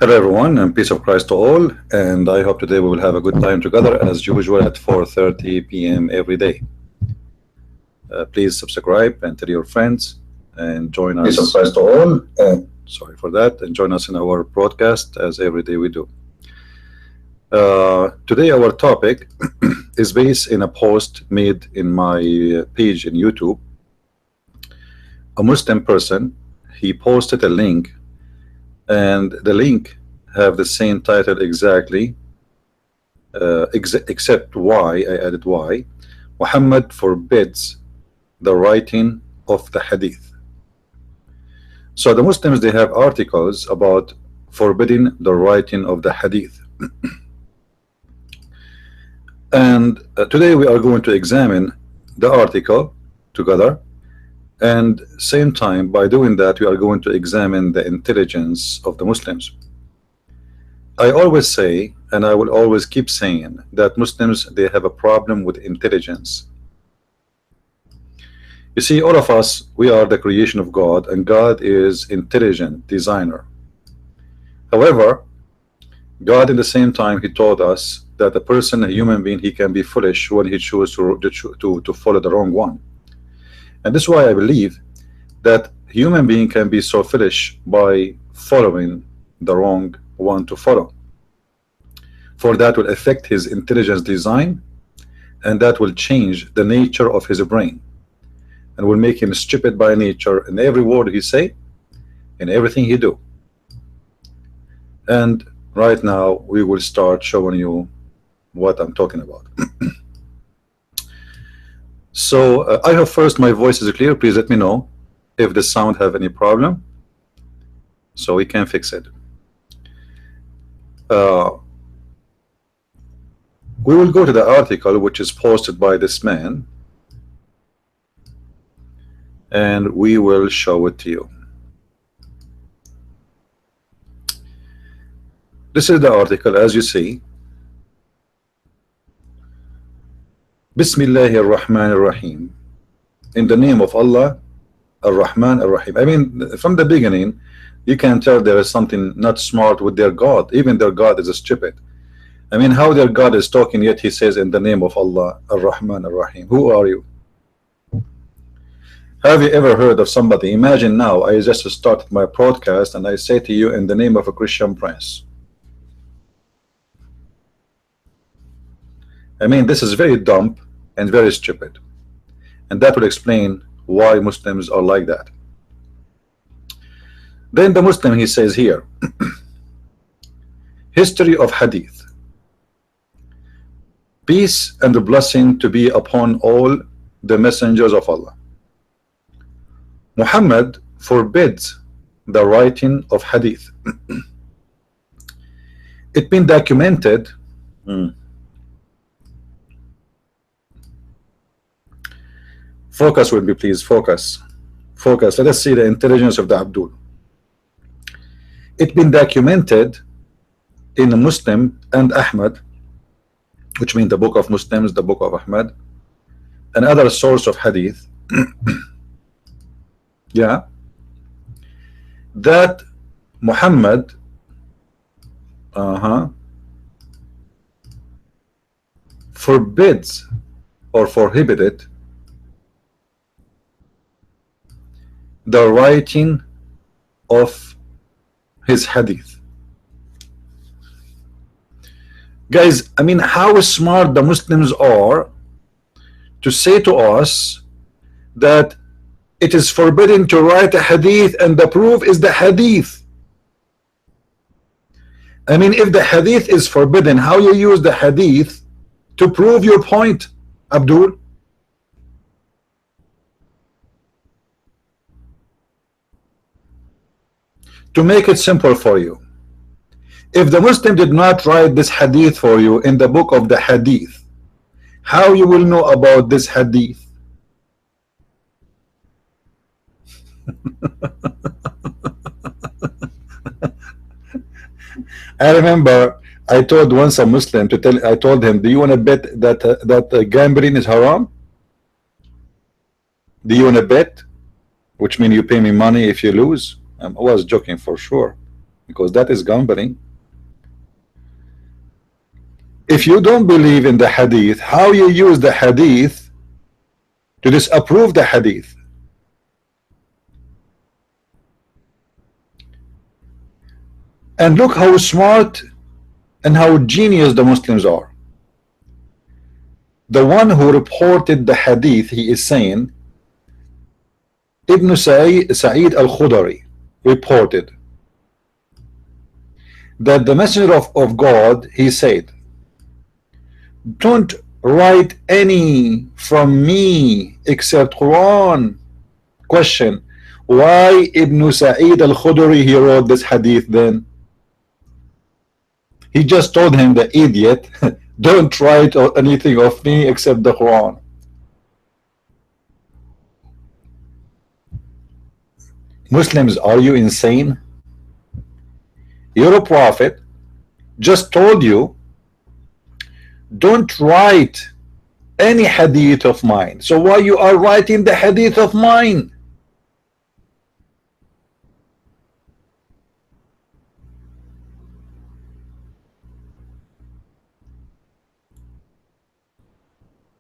Hello everyone, and peace of Christ to all, and I hope today we will have a good time together as usual at 4:30 p.m. every day. Please subscribe and tell your friends and join us. Peace of Christ to all, and sorry for that, and join us in our broadcast as every day we do. Today our topic is based in a post made in my page in YouTube. A Muslim person, he posted a link, and the link have the same title exactly, except why I added why. Muhammad forbids the writing of the hadith. So the Muslims, they have articles about forbidding the writing of the hadith. And today we are going to examine the article together, and same time by doing that we are going to examine the intelligence of the Muslims. I always say, and I will always keep saying, that Muslims, they have a problem with intelligence. You see, all of us, we are the creation of God, and God is intelligent designer. However, God in the same time, he told us that a person, a human being, he can be foolish when he chooses to follow the wrong one. And this is why I believe that human being can be so foolish by following the wrong one to follow. For that will affect his intelligence design, and that will change the nature of his brain, and will make him stupid by nature in every word he say, in everything he do. And right now we will start showing you what I'm talking about. So I hope first my voice is clear. Please let me know if the sound have any problem so we can fix it. We will go to the article which is posted by this man, and we will show it to you. This is the article, as you see. Bismillahir Rahmanir Rahim. In the name of Allah, Ar-Rahman Ar-Rahim. I mean, from the beginning, you can tell there is something not smart with their God. Even their God is stupid. I mean, how their God is talking, yet he says in the name of Allah, Ar-Rahman Ar-Rahim. Who are you? Have you ever heard of somebody? Imagine now, I just started my broadcast and I say to you in the name of a Christian prince. I mean, this is very dumb and very stupid, and that will explain why Muslims are like that. Then the Muslim, he says here, history of hadith. Peace and the blessing to be upon all the messengers of Allah. Muhammad forbids the writing of hadith. It's been documented. Focus with me, please. Focus. Focus. Let us see the intelligence of the Abdul. It's been documented in Muslim and Ahmad, which means the book of Muslims, the book of Ahmad, and other source of hadith. Yeah, that Muhammad forbids or prohibited the writing of his hadith. Guys, I mean, how smart the Muslims are to say to us that it is forbidden to write a hadith and the proof is the hadith. I mean, if the hadith is forbidden, how you use the hadith to prove your point, Abdul? To make it simple for you, if the Muslim did not write this hadith for you in the book of the hadith, how you will know about this hadith? I remember I told once a Muslim to tell. I told him, "Do you want to bet that gambling is haram? Do you want to bet?" Which means you pay me money if you lose. I was joking for sure. because that is gambling. If you don't believe in the hadith, how you use the hadith to disapprove the hadith? And look how smart and how genius the Muslims are. The one who reported the hadith, he is saying, Ibn Sa'id al-Khudari reported that the Messenger of God, he said, don't write any from me except Quran. Question, why Ibn Sa'id al-Khudri he wrote this hadith then? He just told him, the idiot, don't write anything of me except the Quran. Muslims, are you insane? Your prophet just told you, don't write any hadith of mine. So why you are writing the hadith of mine?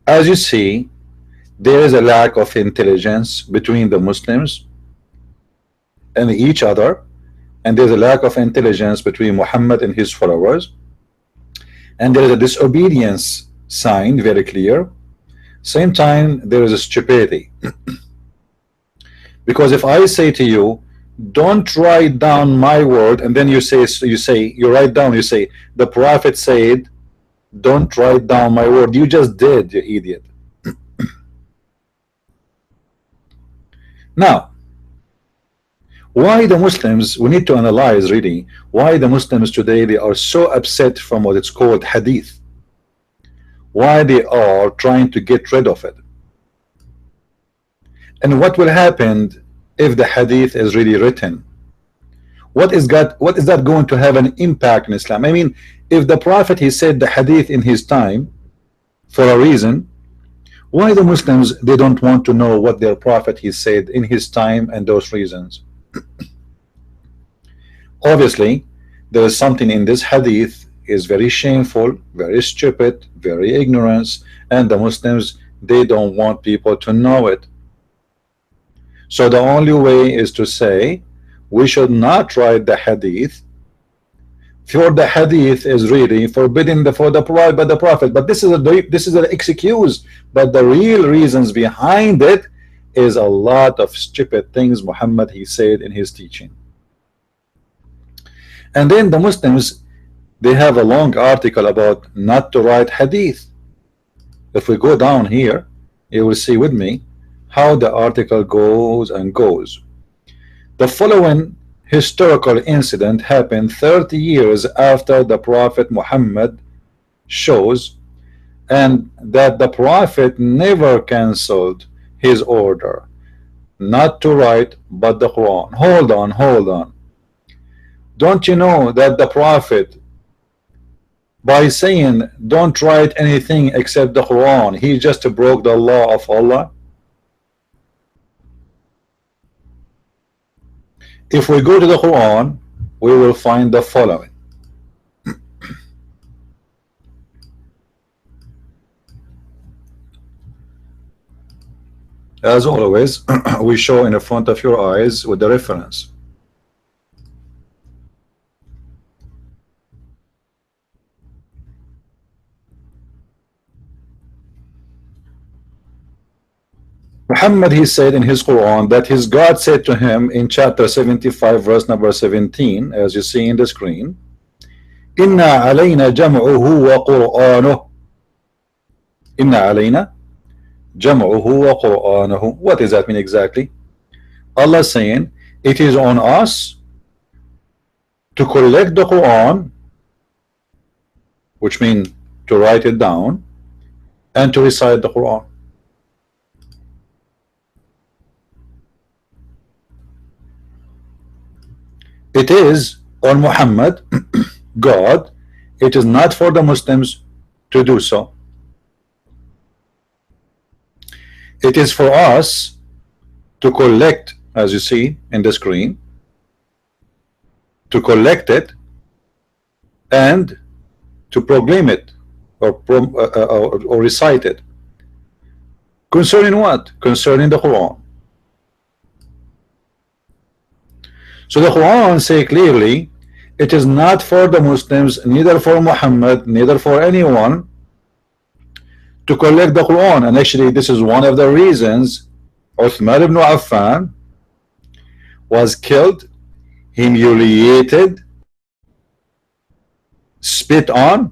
As you see, there is a lack of intelligence between the Muslims and each other, and there's a lack of intelligence between Muhammad and his followers, and there is a disobedience sign very clear. Same time there is a stupidity. Because if I say to you, don't write down my word, and then you write down, you say the prophet said, don't write down my word. You just did, you idiot. Now, why the Muslims, we need to analyze really why the Muslims today, they are so upset from what it's called hadith, why they are trying to get rid of it, and what will happen if the hadith is really written. What is that going to have an impact in Islam? I mean, if the prophet, he said the hadith in his time for a reason, why the Muslims, they don't want to know what their prophet, he said in his time and those reasons? Obviously there is something in this hadith is very shameful, very stupid, very ignorant, and the Muslims, they don't want people to know it. So the only way is to say we should not write the hadith, for the hadith is really forbidden for the prophet. But this is an excuse, but the real reasons behind it is a lot of stupid things Muhammad, he said in his teaching. And then the Muslims, they have a long article about not to write hadith. If we go down here, you will see with me how the article goes and goes. The following historical incident happened 30 years after the Prophet Muhammad shows, and that the Prophet never cancelled his order not to write but the Quran. Hold on. Don't you know that the Prophet, by saying don't write anything except the Quran, he just broke the law of Allah? If we go to the Quran, we will find the following. As always, we show in the front of your eyes with the reference. Muhammad, he said in his Quran that his God said to him in chapter 75 verse number 17, as you see in the screen, Inna alayna jam'uhu wa Qur'anuh. Inna alayna jam'uhu wa Qur'anuhu. What does that mean exactly? Allah saying it is on us to collect the Quran, which means to write it down and to recite the Quran. It is on Muhammad, God, it is not for the Muslims to do so. It is for us to collect, as you see in the screen, to collect it and to proclaim it or recite it. Concerning what? Concerning the Quran. So the Quran say clearly, it is not for the Muslims, neither for Muhammad, neither for anyone to collect the Quran. And actually this is one of the reasons Uthman ibn Affan was killed, humiliated, spit on.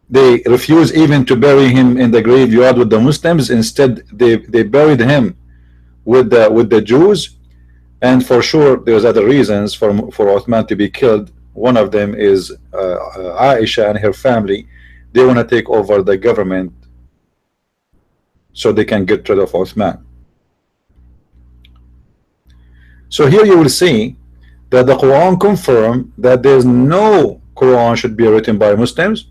They refused even to bury him in the graveyard with the Muslims. Instead they buried him with the Jews. And for sure there's other reasons for Uthman to be killed. One of them is Aisha and her family. They want to take over the government so they can get rid of Uthman. So here you will see that the Quran confirm that there's no Quran should be written by Muslims,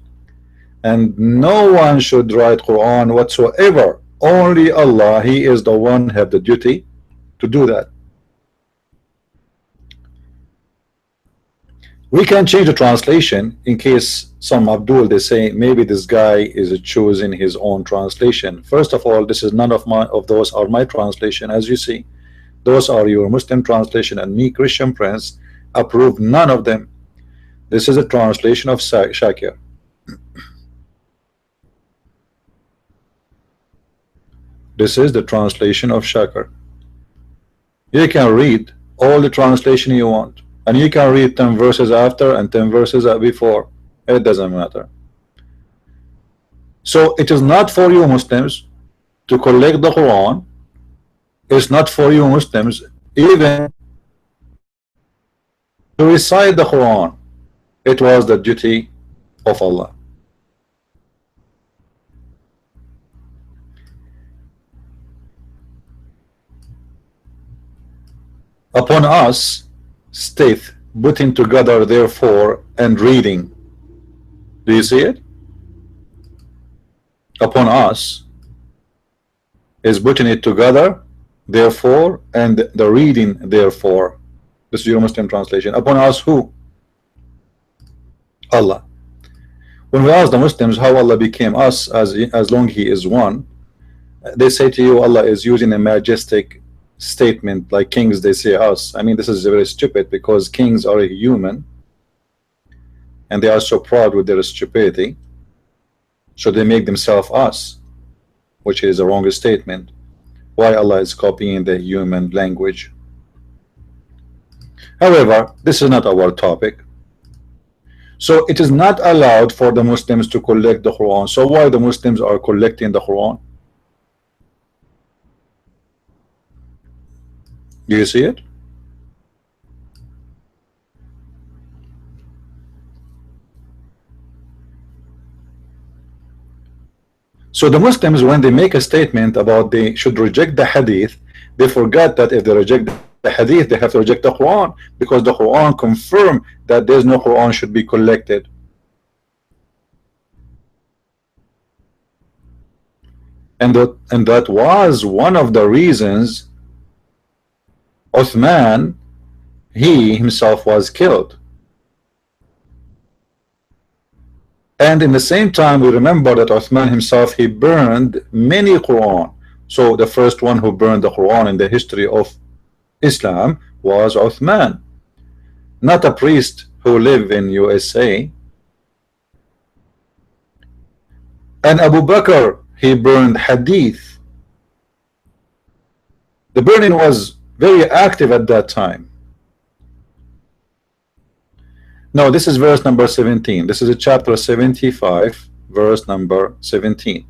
and no one should write Quran whatsoever. Only Allah, He is the one have the duty to do that. We can change the translation in case some Abdul they say maybe this guy is choosing his own translation. First of all, this is none of those are my translation. As you see, those are your Muslim translation, and me, Christian Prince, approve none of them. This is a translation of Shakir. This is the translation of Shakir. You can read all the translation you want, and you can read 10 verses after and 10 verses before. It doesn't matter. So it is not for you Muslims to collect the Quran. It's not for you Muslims even to recite the Quran. It was the duty of Allah. Upon us state putting together therefore and reading. Do you see it? Upon us is putting it together therefore and the reading therefore. This is your Muslim translation. Upon us who? Allah. When we ask the Muslims how Allah became us, as long He is one, they say to you Allah is using a majestic statement like kings, they say us. I mean, this is very stupid because kings are a human and they are so proud with their stupidity, so they make themselves us, which is a wrong statement. Why Allah is copying the human language? However, this is not our topic. So it is not allowed for the Muslims to collect the Quran. So why the Muslims are collecting the Quran? Do you see it? So the Muslims, when they make a statement about they should reject the Hadith, they forgot that if they reject the Hadith, they have to reject the Quran, because the Quran confirm that there's no Quran should be collected. And that was one of the reasons Uthman, he himself was killed. And in the same time, we remember that Uthman himself, he burned many Quran. So the first one who burned the Quran in the history of Islam was Uthman, not a priest who lived in USA. And Abu Bakr, he burned Hadith. The burning was very active at that time. No, this is verse number 17. This is a chapter 75, verse number 17.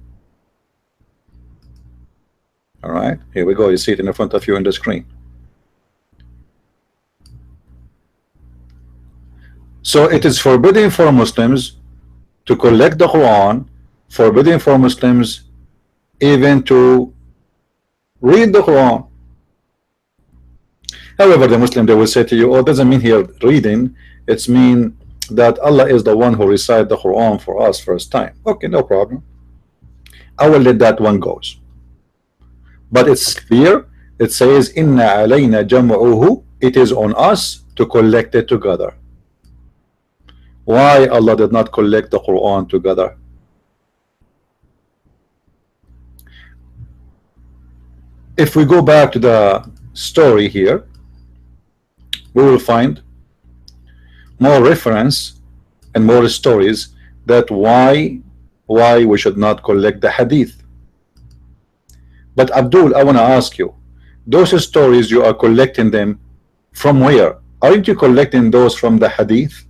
All right, here we go. You see it in front of you on the screen. So it is forbidden for Muslims to collect the Quran, forbidden for Muslims even to read the Quran. However, the Muslim, they will say to you, oh, it doesn't mean here reading, it's mean that Allah is the one who recite the Quran for us first time. Okay, no problem. I will let that one goes. But it's clear, it says, Inna alayna jam'uhu, it is on us to collect it together. Why Allah did not collect the Quran together? If we go back to the story here, we will find more reference and more stories that why we should not collect the hadith. But Abdul, I want to ask you, those stories you are collecting them from where? Aren't you collecting those from the hadith?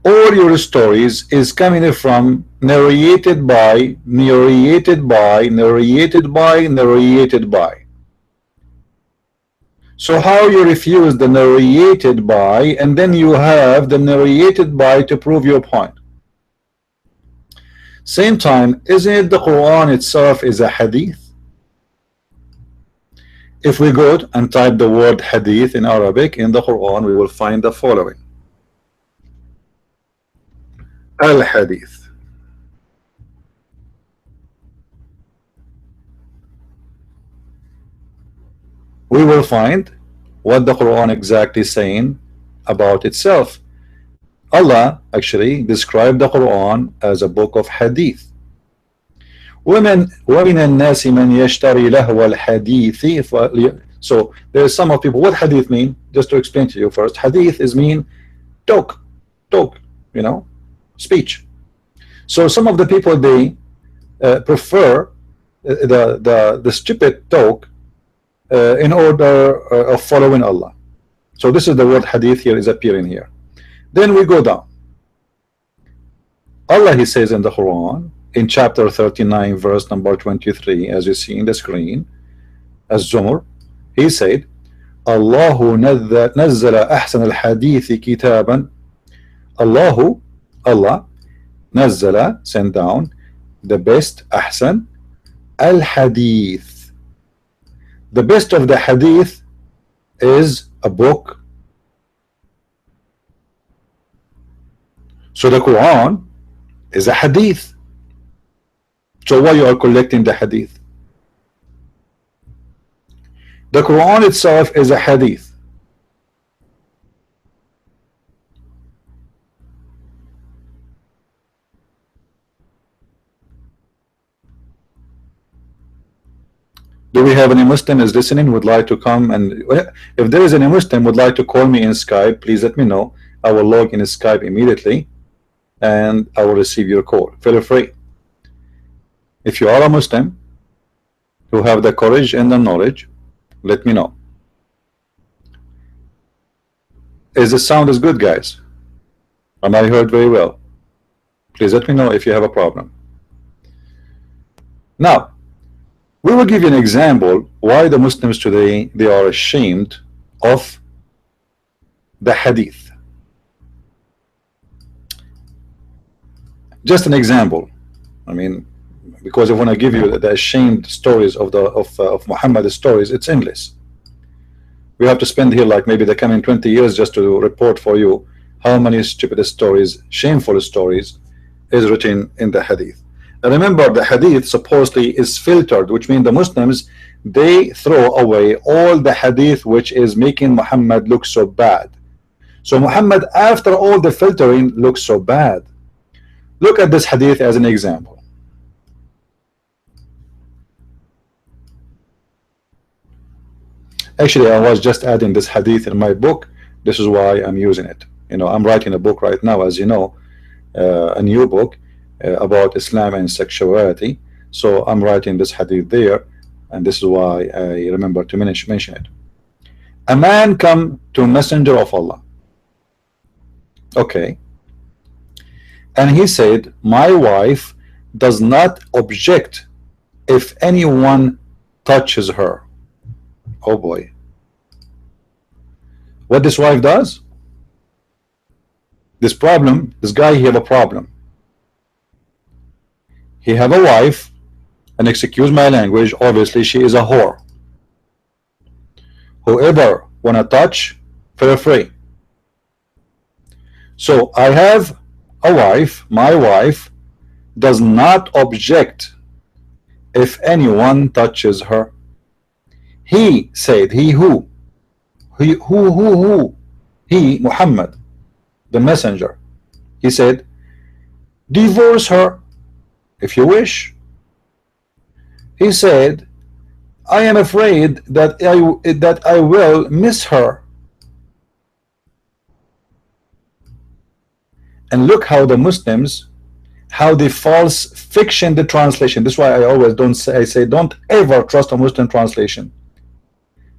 All your stories is coming from narrated by. So how you refuse the narrated by and then you have the narrated by to prove your point? Same time, isn't it the Quran itself is a hadith? If we go and type the word hadith in Arabic in the Quran, we will find the following: al-hadith. We will find what the Quran exactly saying about itself. Allah actually described the Quran as a book of hadith. وَمِنَ النَّاسِ مَنْ يَشْتَرِي لَهْوَ الْحَدِيثِ. So there is some of people. What hadith mean? Just to explain to you first, hadith is mean talk, you know, speech. So some of the people, they prefer the stupid talk in order of following Allah. So this is the word hadith here is appearing here. Then we go down. Allah, he says in the Quran in chapter 39 verse number 23, as you see in the screen, as Zumur, he said, Allahu nazzala ahsan al-hadithi kitaban. Allah nazzala, sent down, the best, ahsan al-hadith. The best of the hadith is a book. So the Quran is a hadith. So why you are collecting the hadith? The Quran itself is a hadith. Do we have any Muslim is listening would like to come? And if there is any Muslim would like to call me in Skype, please let me know. I will log in Skype immediately and I will receive your call. Feel free. If you are a Muslim who have the courage and the knowledge, let me know. Is the sound is good, guys? Am I heard very well? Please let me know if you have a problem. Now, we will give you an example why the Muslims today, they are ashamed of the hadith. Just an example. I mean, because I want to give you the ashamed stories of Muhammad's stories, it's endless. We have to spend here like maybe the coming 20 years just to report for you how many stupid stories, shameful stories is written in the hadith. And remember, the hadith supposedly is filtered, which means the Muslims, they throw away all the hadith which is making Muhammad look so bad. So Muhammad, after all the filtering, looks so bad. Look at this hadith as an example. Actually, I was just adding this hadith in my book. This is why I'm using it. You know, I'm writing a book right now, as you know, a new book about Islam and sexuality. So I'm writing this hadith there, and this is why I remember to mention it. A man come to Messenger of Allah. Okay. And he said, my wife does not object if anyone touches her. Oh boy. What this wife does? This guy, he have a problem. He have a wife, and excuse my language, obviously she is a whore. Whoever wanna touch, feel free. So I have a wife, my wife does not object if anyone touches her. He said, he who? Who? He, Muhammad, the messenger. He said, divorce her if you wish. He said, I am afraid that I will miss her. And look how the Muslims, how they false fiction the translation. This is why I always don't say, I say don't ever trust a Muslim translation.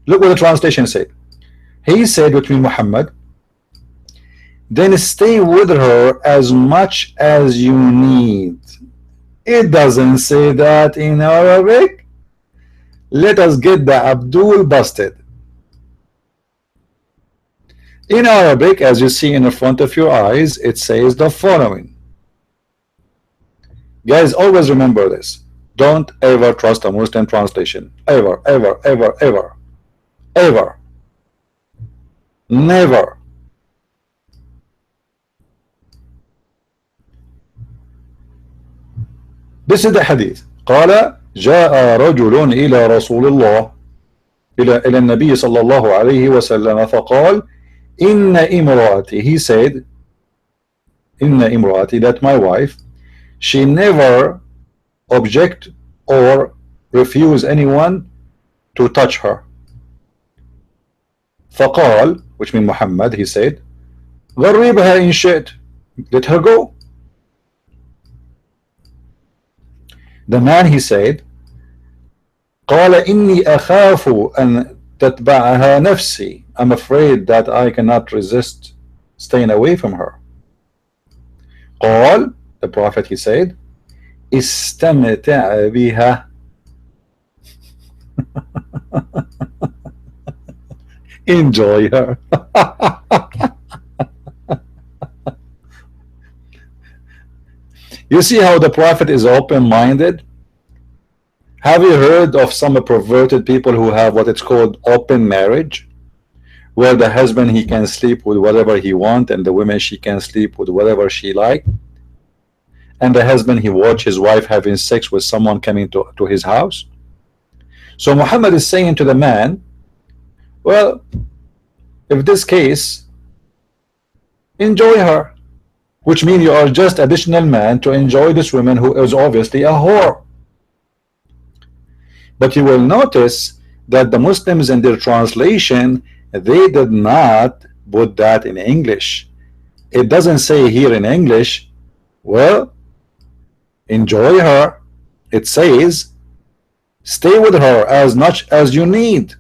Look what the translation said. He said between Muhammad, then stay with her as much as you need. It doesn't say that in Arabic. Let us get the Abdul busted. In Arabic, as you see in the front of your eyes, it says the following. Guys, always remember this. Don't ever trust a Muslim translation. Ever, ever, ever, ever. Ever. Never. This is the hadith. قال جاء رجل إلى رسول الله إلى النبي صلى الله عليه وسلم فقال إن امرأتي, he said, إن امرأتي, that my wife, she never object or refuse anyone to touch her. فقال, which means Muhammad, he said, غربها إن شئت, let her go. The man, he said, قال إني أخاف أن تتبعها نفسي, I'm afraid that I cannot resist staying away from her. قال, the Prophet, he said, استمتع بها. Enjoy her. You see how the Prophet is open-minded? Have you heard of some perverted people who have what it's called open marriage, where the husband, he can sleep with whatever he wants, and the woman, she can sleep with whatever she like, and the husband, he watch his wife having sex with someone coming to his house? So Muhammad is saying to the man, well, if this case, enjoy her, which means you are just additional man to enjoy this woman who is obviously a whore. But you will notice that the Muslims in their translation, they did not put that in English. It doesn't say here in English, well, enjoy her. It says, stay with her as much as you need.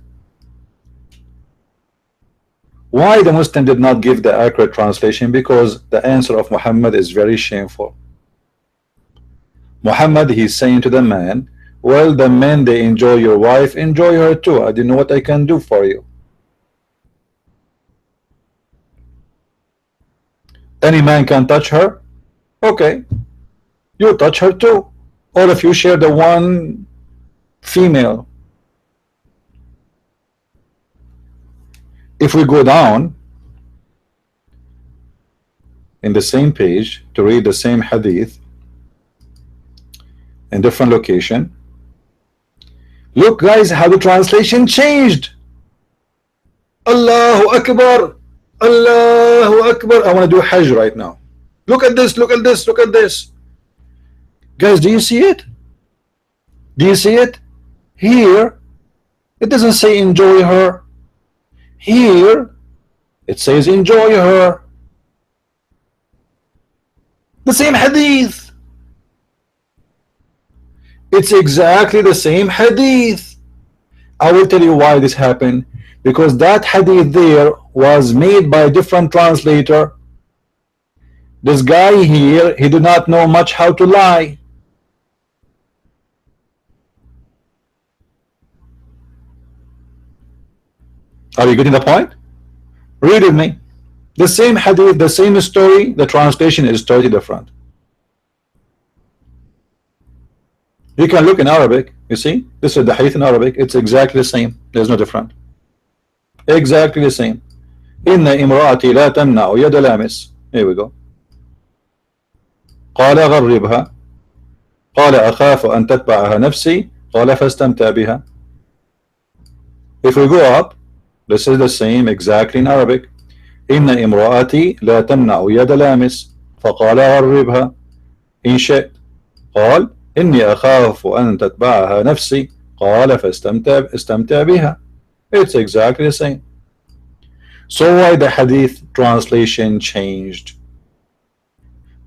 Why the Muslim did not give the accurate translation? Because the answer of Muhammad is very shameful. Muhammad, he's saying to the man, well, the men, they enjoy your wife, enjoy her too. I don't know what I can do for you. Any man can touch her? Okay, you touch her too. Or if you share the one female. If we go down in the same page to read the same hadith in different location, look guys how the translation changed. Allahu Akbar, Allahu Akbar. I want to do Hajj right now. Look at this, look at this, look at this. Guys, do you see it? Do you see it? Here it doesn't say enjoy her. Here it says enjoy her. The same hadith. It's exactly the same hadith. I will tell you why this happened. Because that hadith there was made by a different translator. This guy here, he did not know much how to lie. Are you getting the point? Read with me. The same hadith, the same story, the translation is totally different. You can look in Arabic, you see? This is the hadith in Arabic, it's exactly the same. There's no different. Exactly the same. Inna imraati la tamna'u yada lamis. Here we go. قال غربها قال أخاف أن تتبعها نفسي قال فاستمتع بها. If we go up, this is the same exactly in Arabic. إن امرأتي لا تمنع يد لامس فقال غربها إن شئت قال إني أخاف أن تتبعها نفسي قال فاستمتع بها. It's exactly the same. So why the hadith translation changed?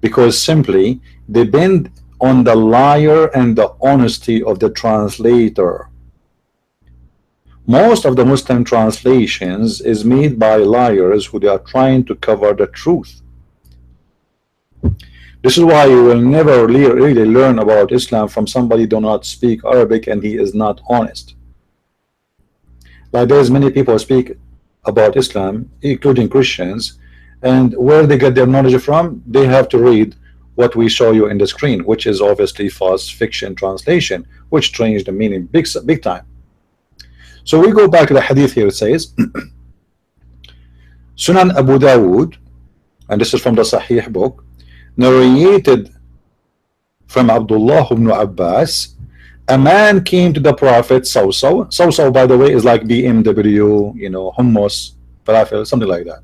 Because simply depend on the liar and the honesty of the translator. Most of the Muslim translations is made by liars who they are trying to cover the truth. This is why you will never really learn about Islam from somebody who do not speak Arabic and he is not honest. Like there's many people speak about Islam, including Christians, and where they get their knowledge from, they have to read what we show you in the screen, which is obviously false fiction translation, which changed the meaning big time. So we go back to the hadith here. It says Sunan Abu Dawood, and this is from the Sahih book, narrated from Abdullah ibn Abbas, a man came to the Prophet. So by the way is like BMW, you know, hummus, falafel, something like that.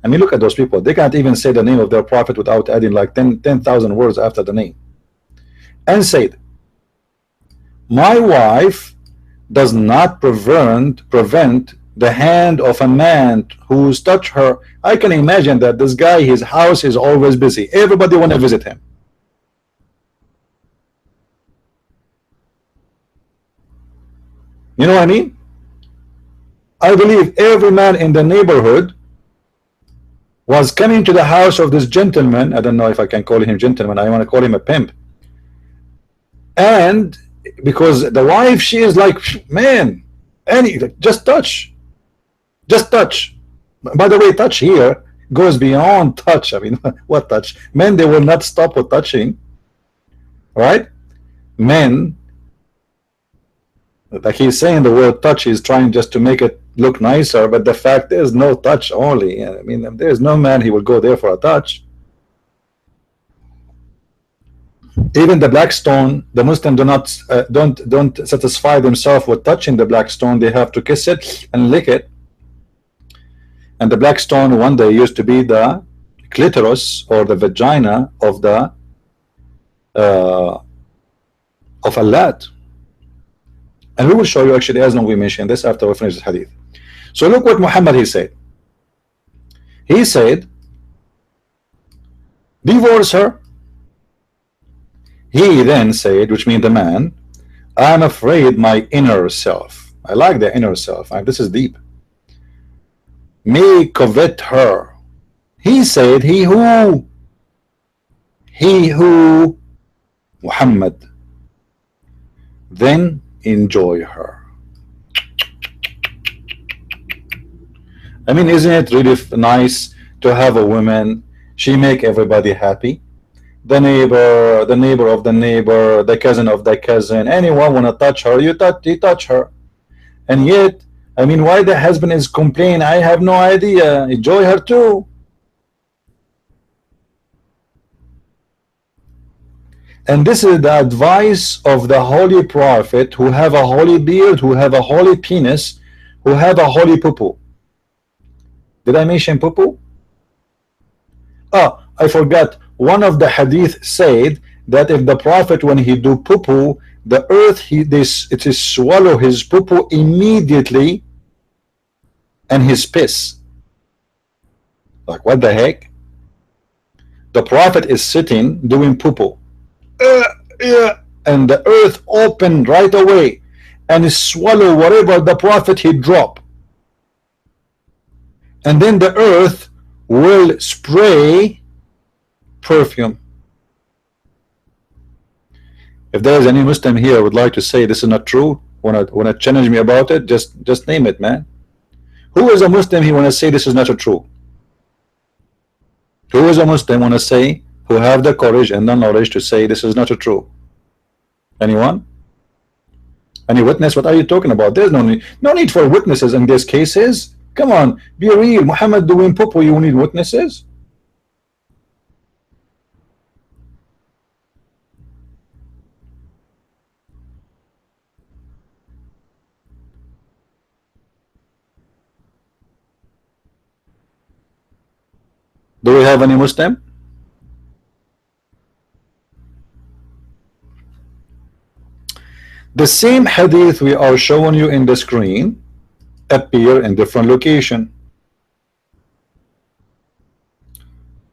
I mean, look at those people. They can't even say the name of their Prophet without adding like 10,000 words after the name. And said, my wife does not prevent the hand of a man who's touched her. I can imagine that this guy, his house is always busy. Everybody want to visit him. You know what I mean? I believe every man in the neighborhood was coming to the house of this gentleman. I don't know if I can call him gentleman. I want to call him a pimp. And because the wife, she is like, man, just touch. Just touch. By the way, touch here goes beyond touch. I mean, what touch? Men, they will not stop with touching. Right? Men, like he's saying the word touch, is trying just to make it look nicer, but the fact is no touch only. I mean, there's no man he will go there for a touch. Even the black stone, the Muslims do not don't satisfy themselves with touching the black stone. They have to kiss it and lick it. And the black stone one day used to be the clitoris or the vagina of the of Allat. And we will show you actually, as long we mention this after we finish this hadith. So look what Muhammad he said. He said, divorce her. He then said, which means the man, I'm afraid my inner self. I like the inner self. This is deep. May covet her. He said, he who, Muhammad, then enjoy her. I mean, isn't it really nice to have a woman? She make everybody happy. The neighbor of the neighbor, the cousin of the cousin, anyone want to touch her, you touch her. And yet, I mean, why the husband is complaining? I have no idea. Enjoy her too. And this is the advice of the holy prophet, who have a holy beard, who have a holy penis, who have a holy poo-poo. Did I mention poo-poo? Oh, I forgot. One of the hadith said that if the prophet, when he do poo-poo, the earth it is swallow his poo-poo immediately and his piss. Like, what the heck? The prophet is sitting doing poo-poo. And the earth opened right away and swallow whatever the prophet he drop, and then the earth will spray perfume. If there is any Muslim here would like to say this is not true, wanna challenge me about it, just name it, man. Who is a Muslim he wanna say this is not true? Who is a Muslim wanna say, who have the courage and the knowledge to say this is not true? Anyone? Any witness? What are you talking about? There's no need for witnesses in these cases. Come on, be real. Muhammad doing poo-poo, you need witnesses? Do we have any Muslim? The same hadith we are showing you in the screen appear in different location.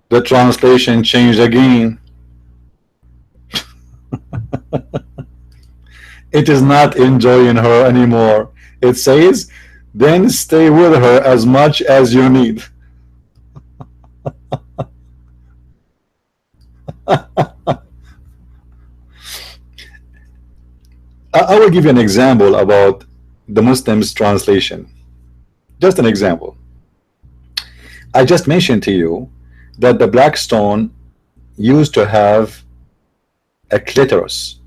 The translation changed again. It is not enjoying her anymore. It says, then stay with her as much as you need. I will give you an example about the Muslims translation. Just an example. I just mentioned to you that the black stone used to have a clitoris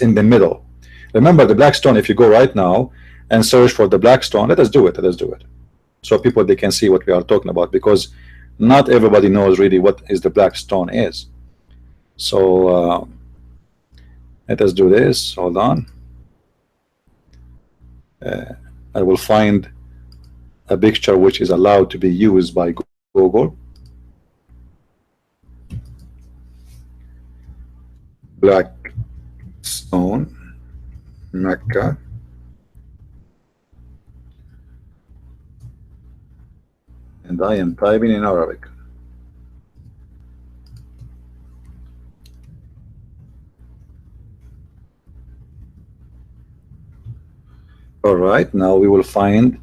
in the middle. Remember the black stone, if you go right now and search for the black stone, let us do it, so people they can see what we are talking about, because not everybody knows really what is the black stone is. So let us do this. Hold on. I will find a picture which is allowed to be used by Google. Black stone, Mecca. And I am typing in Arabic. All right, now we will find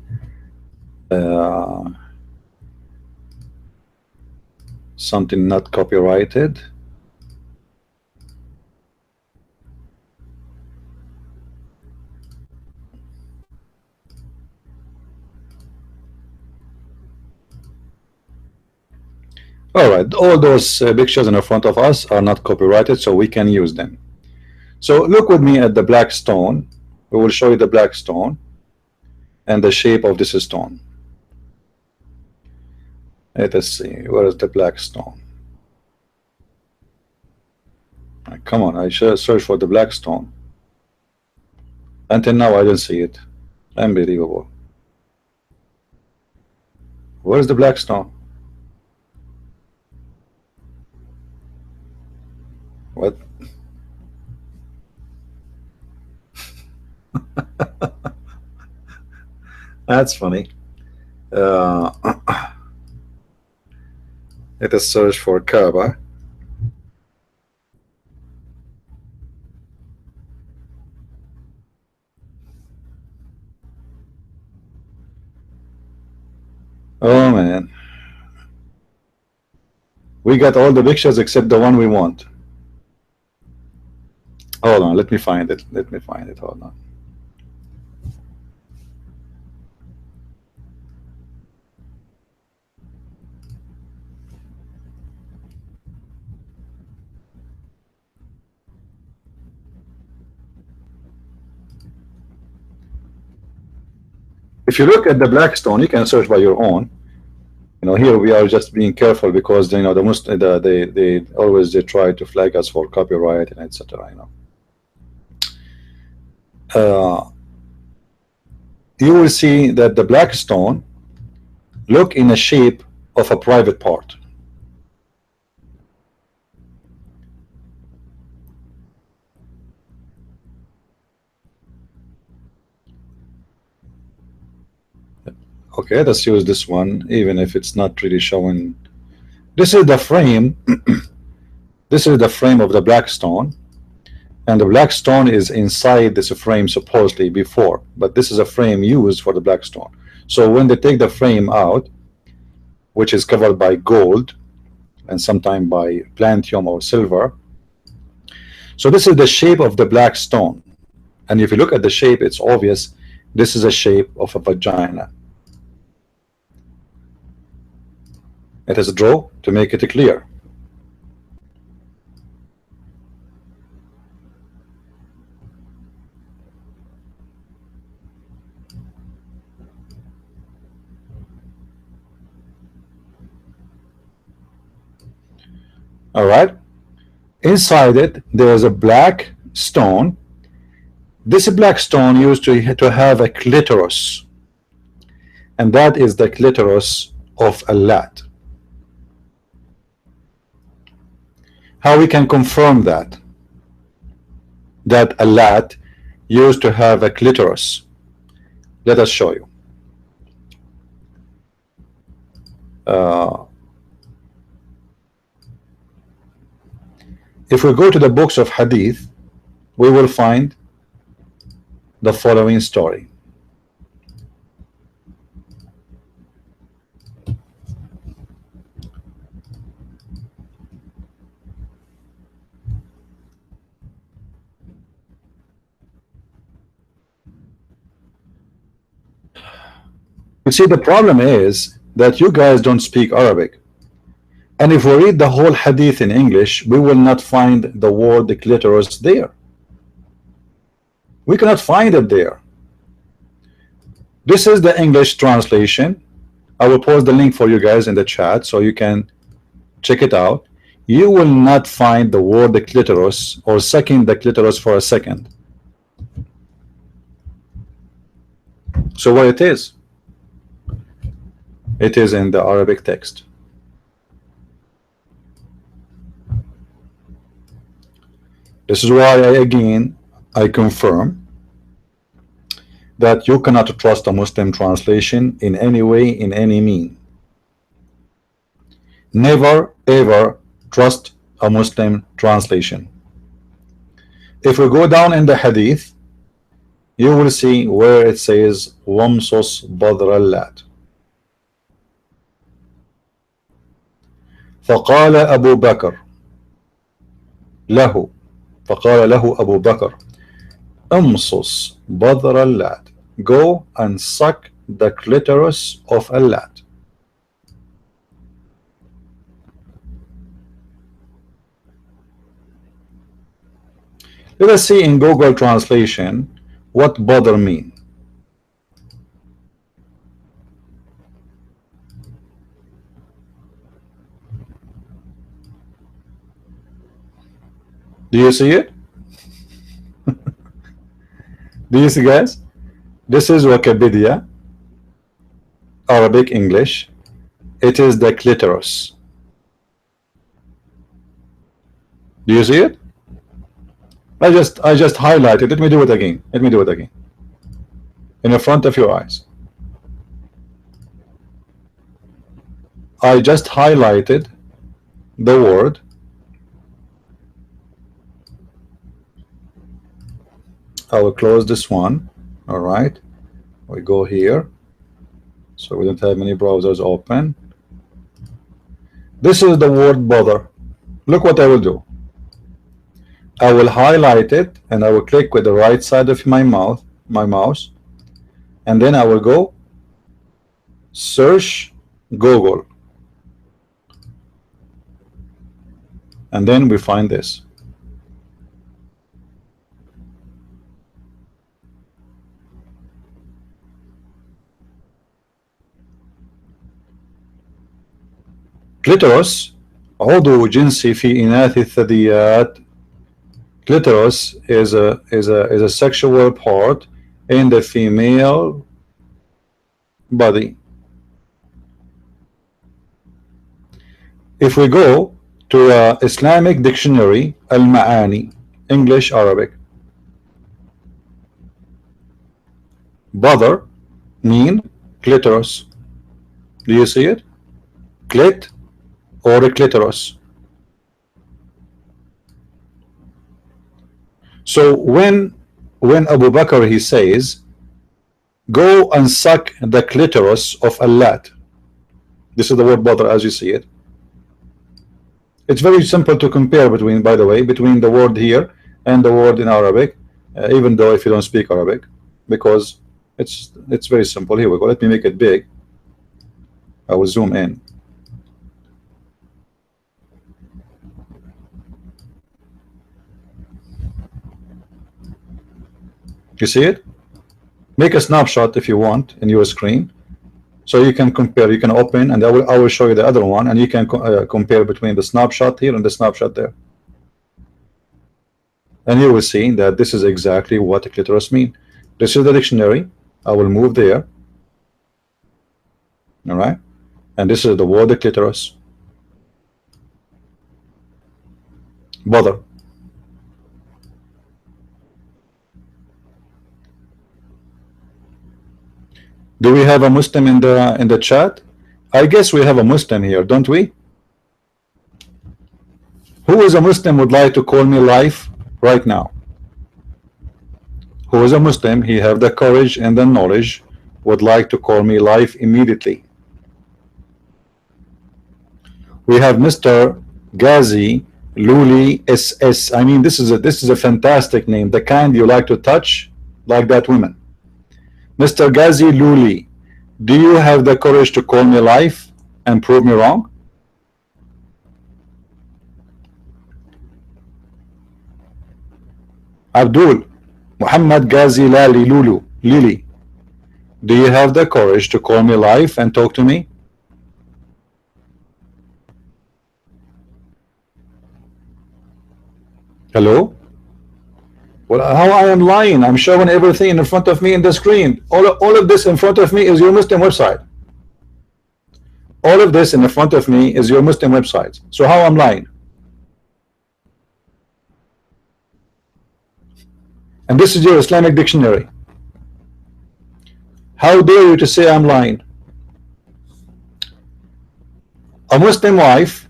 something not copyrighted. All right, all those pictures in front of us are not copyrighted, so we can use them. So look with me at the black stone. We will show you the black stone and the shape of this stone. Let us see, where is the black stone? Come on, I should search for the black stone. Until now I didn't see it. Unbelievable. Where is the black stone? What? That's funny. Let us search for Kaaba. Oh man, we got all the pictures except the one we want. Hold on, let me find it. Hold on. If you look at the black stone, you can search by your own. You know, here we are just being careful because you know they always try to flag us for copyright and etc. You know, you will see that the black stone look in the shape of a private part. Okay, let's use this one, even if it's not really showing. This is the frame. This is the frame of the black stone, and the black stone is inside this frame supposedly before, but this is a frame used for the black stone. So when they take the frame out, which is covered by gold and sometimes by platinum or silver, so this is the shape of the black stone. And if you look at the shape, it's obvious this is a shape of a vagina. Let us draw to make it clear. All right, inside it there is a black stone. This black stone used to have a clitoris, and that is the clitoris of Allat. How we can confirm that Allat used to have a clitoris? Let us show you. If we go to the books of Hadith, we will find the following story. You see, the problem is that you guys don't speak Arabic. And if we read the whole hadith in English, we will not find the word the clitoris there. We cannot find it there. This is the English translation. I will post the link for you guys in the chat so you can check it out. You will not find the word the clitoris or sucking the clitoris for a second. So what it is? It is in the Arabic text. This is why I confirm that you cannot trust a Muslim translation in any way, in any mean. Never ever trust a Muslim translation. If we go down in the hadith, you will see where it says Wamsus Badr Allat. فقال أبو بكر له أبو بكر امصص بدر اللات. Go and suck the clitoris of Allat. Let us see in Google translation what Badr mean. Do you see it? Do you see, guys? This is Wikipedia, Arabic, English. It is the clitoris. Do you see it? I just highlighted. Let me do it again. Let me do it again. In the front of your eyes. I just highlighted the word. I will close this one. All right, we go here so we don't have many browsers open. This is the word bother. Look what I will do. I will highlight it and I will click with the right side of my mouse, and then I will go search Google, and then we find this. clitoris عضو جنسي في إناث الثدييات. Clitoris is a sexual part in the female body. If we go to Islamic dictionary, Al-Ma'ani, English, Arabic, Badr mean clitoris. Do you see it? Clit or a clitoris. So when Abu Bakr he says, go and suck the clitoris of Allat, this is the word Badr as you see it. It's very simple to compare between, by the way, between the word here and the word in Arabic, even though if you don't speak Arabic, because it's very simple. Here we go. Let me make it big. I will zoom in. You see it? Make a snapshot if you want in your screen, so you can compare. You can open, and I will show you the other one, and you can compare between the snapshot here and the snapshot there, and you will see that this is exactly what the clitoris mean. This is the dictionary. I will move there. All right. and this is the word the clitoris. Bother. Do we have a Muslim in the chat? I guess we have a Muslim here, don't we? Who is a Muslim would like to call me live right now? Who is a Muslim, he have the courage and the knowledge, would like to call me live immediately? We have Mr. Ghazi Luli SS. I mean, this is a fantastic name, the kind you like to touch, like that woman. Mr. Ghazi Luli, do you have the courage to call me live and prove me wrong? Abdul Muhammad Ghazi Lali Lulu Lili, do you have the courage to call me live and talk to me? Hello? Well, how I am lying? I'm showing everything in front of me in the screen. All of this in front of me is your Muslim website. All of this in front of me is your Muslim website. So how I'm lying? And this is your Islamic dictionary. How dare you to say I'm lying? A Muslim wife,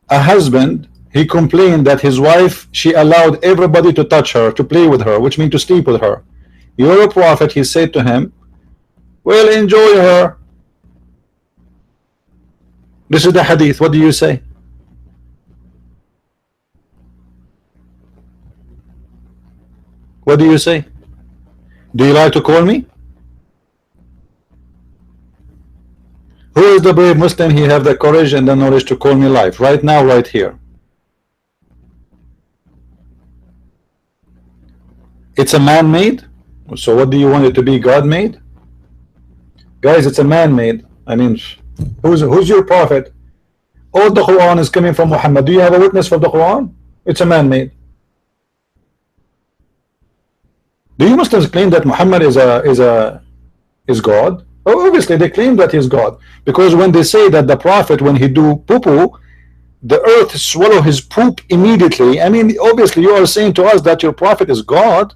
a husband, he complained that his wife, she allowed everybody to touch her, to play with her, which means to sleep with her. You're a prophet, he said to him, well, enjoy her. This is the hadith. What do you say? What do you say? Do you like to call me? Who is the brave Muslim? He have the courage and the knowledge to call me live right now, right here. It's a man-made. So what do you want it to be? God-made? Guys, it's a man-made. I mean, who's your prophet? All the Quran is coming from Muhammad. Do you have a witness for the Quran? It's a man-made. Do you Muslims claim that Muhammad is God? Oh, obviously they claim that he's God, because when they say that the prophet, when he do poo-poo, the earth swallow his poop immediately. I mean, obviously you are saying to us that your prophet is God.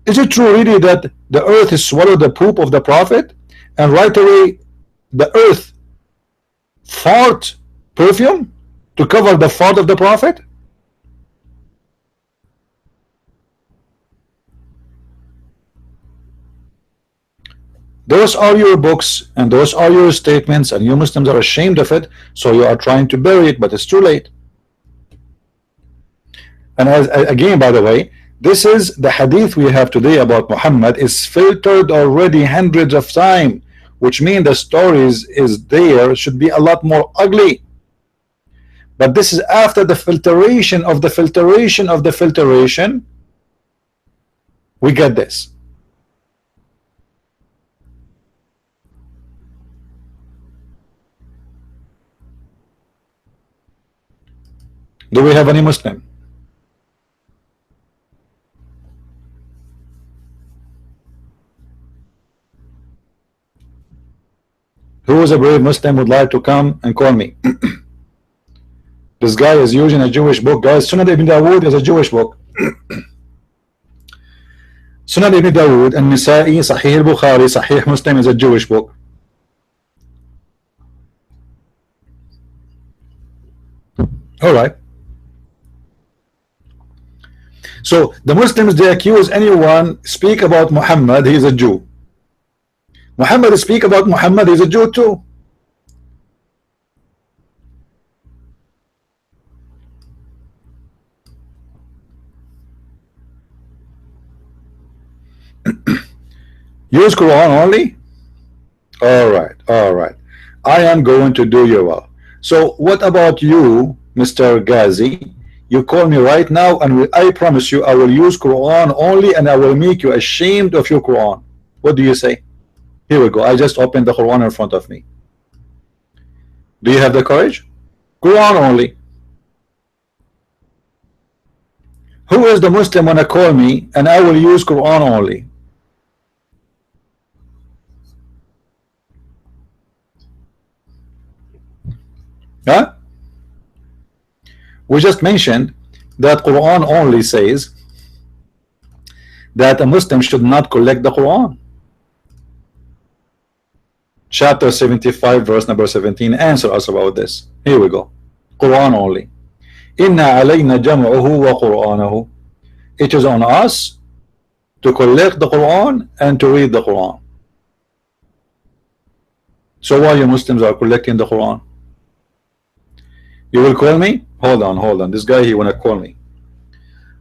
Is it true really that the earth is swallow the poop of the prophet, and right away the earth fart perfume to cover the fart of the prophet? Those are your books and those are your statements, and you Muslims are ashamed of it, so you are trying to bury it, but it's too late. And again, by the way, this is the hadith we have today about Muhammad is filtered already hundreds of times, which means the stories is there should be a lot more ugly. But this is after the filtration of the filtration of the filtration, we get this. Do we have any Muslim? Who is a brave Muslim would like to come and call me? This guy is using a Jewish book, guys. Sunan ibn Dawood is a Jewish book. Sunan ibn Dawood and Nisa'i, Sahih al-Bukhari, Sahih Muslim is a Jewish book. All right. So the Muslims, they accuse anyone speak about Muhammad, he is a Jew. Muhammad speak about Muhammad, he is a Jew too. Use Quran only? Alright, alright. I am going to do your well. So what about you, Mr. Ghazi? You call me right now, and I promise you I will use Quran only, and I will make you ashamed of your Quran. What do you say? Here we go. I just opened the Quran in front of me. Do you have the courage? Quran only. Who is the Muslim wanna call me, and I will use Quran only? Huh? We just mentioned that Quran only says that a Muslim should not collect the Quran. Chapter 75 verse number 17 answer us about this. Here we go. Quran only. Inna alayna jam'uhu wa Qur'anahu. It is on us to collect the Quran and to read the Quran. So why you Muslims are collecting the Quran? You will call me? Hold on. This guy, he wanna call me.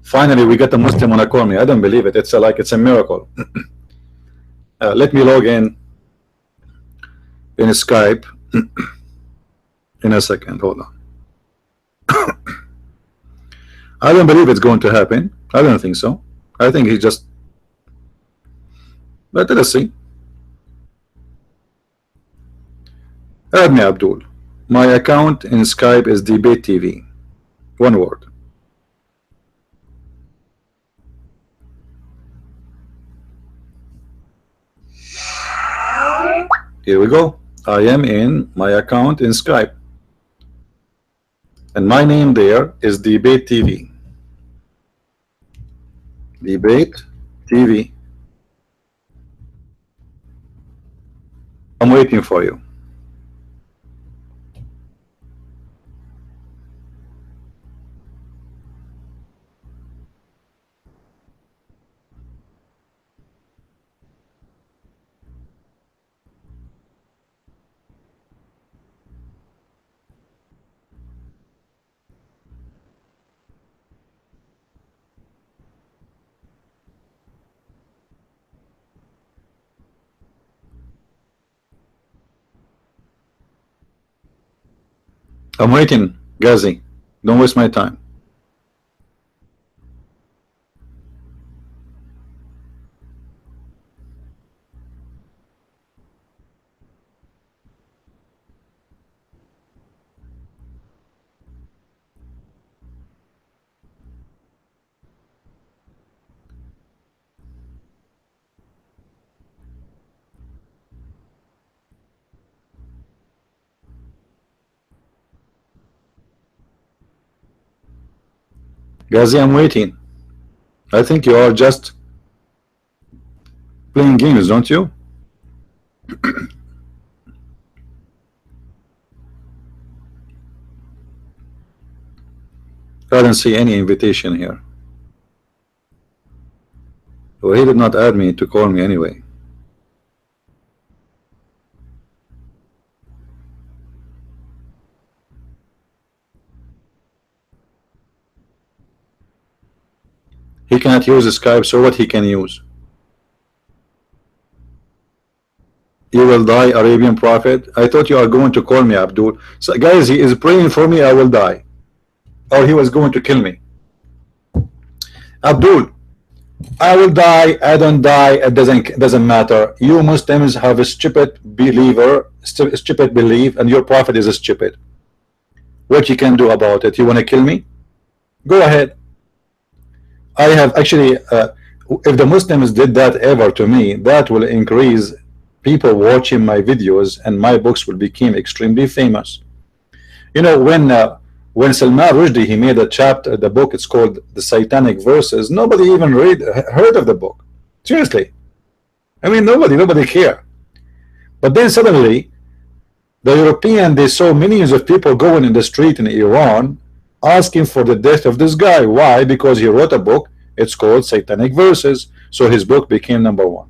Finally, we get a Muslim wanna call me. I don't believe it. It's a miracle. Let me log in Skype in a second. Hold on. I don't believe it's going to happen. I don't think so. I think he just. But let's see. Add me, Abdul. My account in Skype is Debate TV. One word. Here we go. I am in my account in Skype. And my name there is Debate TV. Debate TV. I'm waiting for you. I'm waiting, Ghazi. Don't waste my time. Ghazi, I'm waiting. I think you are just playing games, don't you? I don't see any invitation here. Well, he did not add me to call me anyway. He cannot use Skype, so what he can use? You will die, Arabian Prophet. I thought you are going to call me, Abdul. So guys, he is praying for me, I will die. Or he was going to kill me. Abdul, I will die, I don't die, it doesn't matter. You Muslims have a stupid stupid belief, and your Prophet is a stupid. What you can do about it? You want to kill me? Go ahead. I have actually, if the Muslims did that ever to me, that will increase people watching my videos, and my books will become extremely famous. You know, when Salman Rushdie, he made a chapter, the book, it's called The Satanic Verses. Nobody even heard of the book. Seriously. I mean, nobody care. But then suddenly, the European, they saw millions of people going in the street in Iran asking for the death of this guy. Why? Because he wrote a book, it's called Satanic Verses. So his book became #1.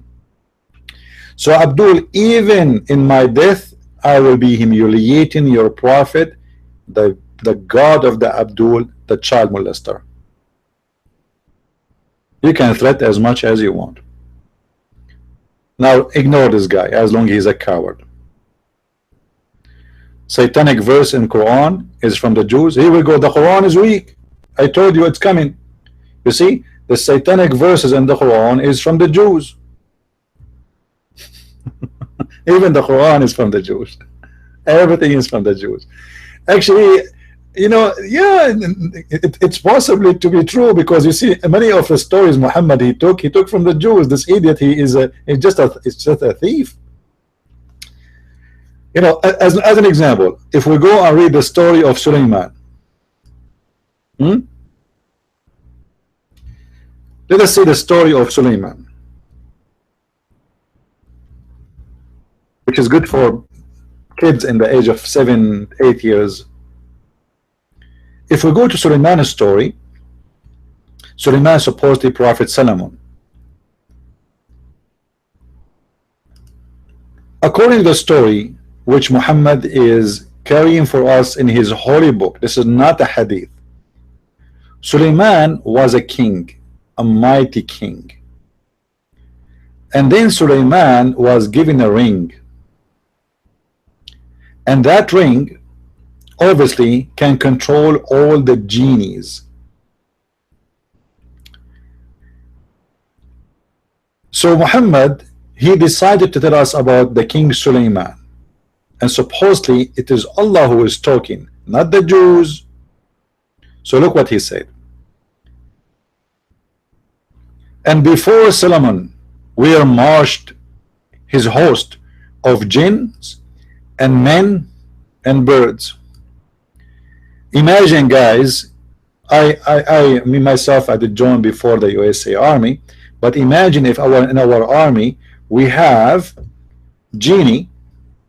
So Abdul, even in my death, I will be humiliating your Prophet, the God of the Abdul, the child molester. You can threat as much as you want. Now ignore this guy as long as he's a coward. Satanic verse in Quran is from the Jews. Here we go. The Quran is weak. I told you it's coming. You see, the satanic verses in the Quran is from the Jews. Even the Quran is from the Jews. Everything is from the Jews. Actually, you know, yeah, it's possibly to be true, because you see many of the stories Muhammad he took from the Jews. This idiot, he's just a thief. You know, as an example, if we go and read the story of Suleiman, hmm? Let us see the story of Suleiman, which is good for kids in the age of 7, 8 years. If we go to Suleiman's story, Suleiman is supposedly Prophet Solomon. According to the story which Muhammad is carrying for us in his holy book, this is not a hadith. Suleiman was a king, a mighty king. And then Suleiman was given a ring. And that ring obviously can control all the genies. So Muhammad, he decided to tell us about the King Suleiman. And supposedly it is Allah who is talking, not the Jews. So look what he said. And before Solomon were marched his host of jinns and men and birds. Imagine, guys, me myself, I did join before the USA Army, but imagine if in our army we have genie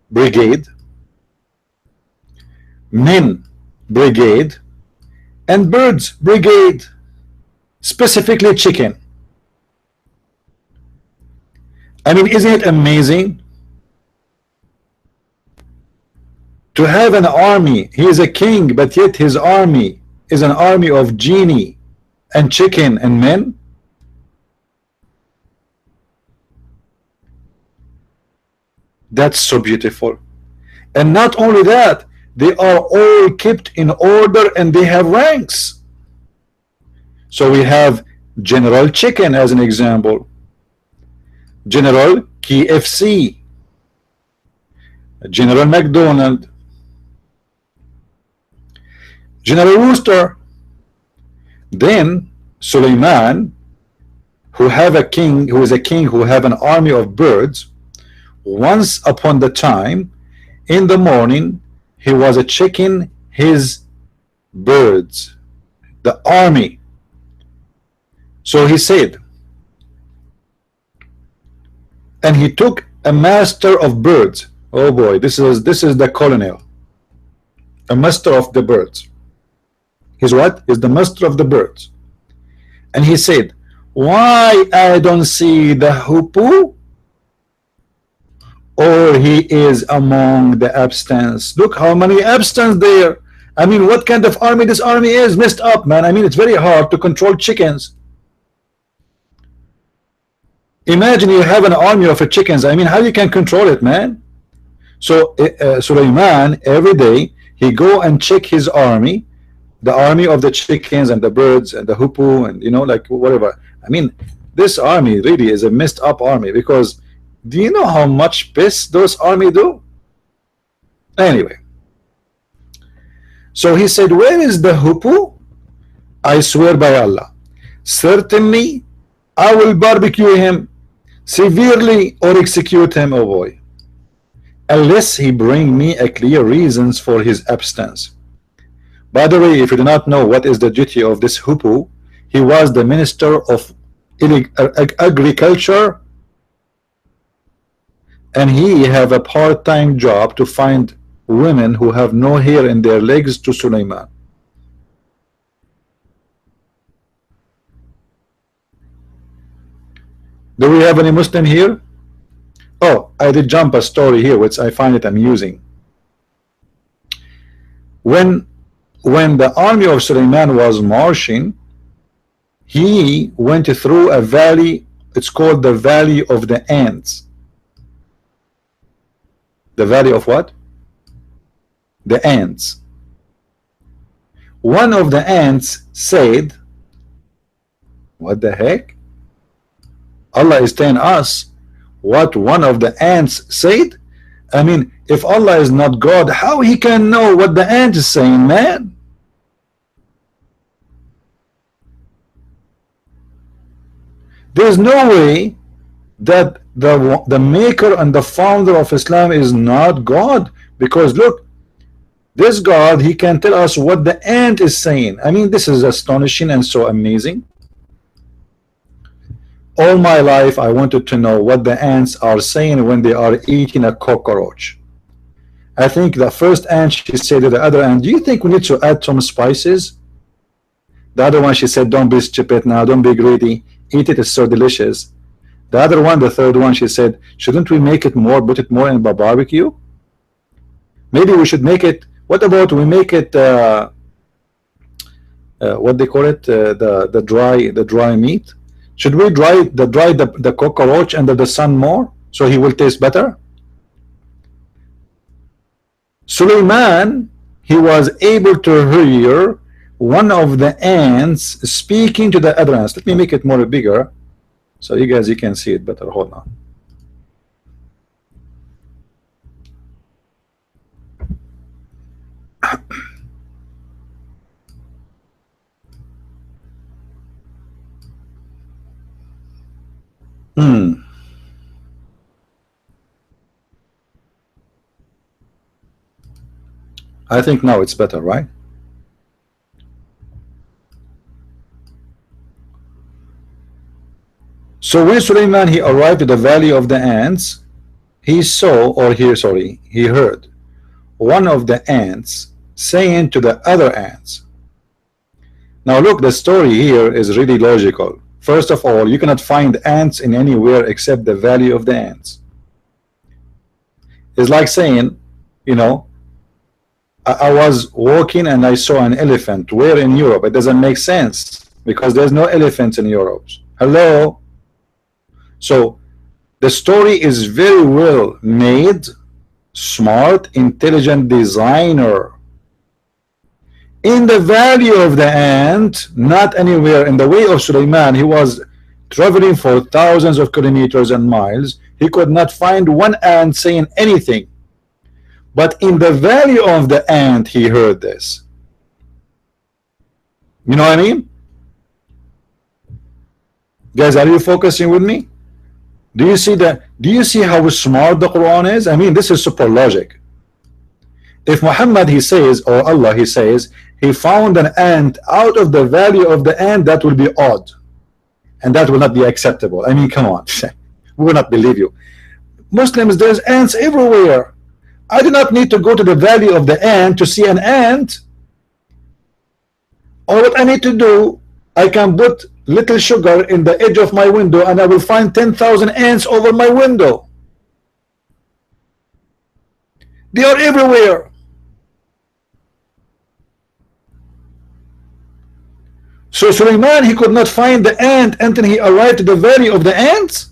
brigade, men brigade, and birds brigade, specifically chicken. I mean, isn't it amazing to have an army? He is a king, but yet his army is an army of genie and chicken and men. That's so beautiful. And not only that, they are all kept in order and they have ranks. So we have General Chicken as an example, General KFC, General McDonald, General Rooster. Then Suleiman, who is a king who have an army of birds. Once upon the time, in the morning, he was a checking his birds, the army. So he said, and he took a master of birds. Oh boy, this is the colonel, a master of the birds. He's what? He's the master of the birds. And he said, why I don't see the hoopoe? Or he is among the abstinence. Look how many abstinence there. I mean, what kind of army this army is? Messed up, man. I mean, it's very hard to control chickens. Imagine you have an army of chickens. I mean, how you can control it, man? So Suleiman, every day he go and check his army, the army of the chickens and the birds and the hoopoe and, you know, like whatever. I mean, this army really is a messed up army, because do you know how much piss those army do? Anyway, so he said, where is the hoopoe? I swear by Allah, certainly I will barbecue him severely or execute him, oh boy, unless he bring me a clear reasons for his abstinence. By the way, if you do not know what is the duty of this hoopoe, he was the minister of agriculture, and he have a part-time job to find women who have no hair in their legs to Suleiman. Do we have any Muslim here? Oh, I did jump a story here which I find it amusing. When the army of Suleiman was marching, he went through a valley. It's called the Valley of the Ants. The valley of what? The ants. One of the ants said, what the heck? Allah is telling us what one of the ants said? I mean, if Allah is not God, how he can know what the ant is saying, man? There's no way that the maker and the founder of Islam is not God, because look, this God, he can tell us what the ant is saying. I mean, this is astonishing and so amazing. All my life I wanted to know what the ants are saying when they are eating a cockroach. I think the first ant, she said to the other ant, do you think we need to add some spices? The other one, she said, don't be stupid now, don't be greedy, eat it, it's so delicious. The other one, the third one, she said, shouldn't we make it more, put it more in the barbecue? Maybe we should make it, what about we make it what they call it, the dry meat? Should we dry the cockroach under the sun more so he will taste better? Suleiman, he was able to hear one of the ants speaking to the other ants. Let me make it more bigger so you guys, you can see it better. Hold on. I think now it's better, right? So when Suleiman, he arrived at the valley of the ants, he saw, or he heard one of the ants saying to the other ants. Now look, the story here is really logical. First of all, you cannot find ants in anywhere except the valley of the ants. It's like saying, you know, I was walking and I saw an elephant. Where in Europe? It doesn't make sense because there's no elephants in Europe. Hello? So the story is very well made, smart, intelligent designer. In the valley of the ant, not anywhere. In the way of Suleiman, he was traveling for thousands of kilometers and miles. He could not find one ant saying anything. But in the valley of the ant, he heard this. You know what I mean? Guys, are you focusing with me? Do you see that? Do you see how smart the Quran is? I mean, this is super logic. If Muhammad, he says, or Allah, he says, he found an ant out of the valley of the ant, that will be odd. And that will not be acceptable. I mean, come on. We will not believe you. Muslims, there's ants everywhere. I do not need to go to the valley of the ant to see an ant. All what I need to do, I can put little sugar in the edge of my window and I will find 10,000 ants over my window. They are everywhere. So Suleiman, he could not find the ant until he arrived to the valley of the ants.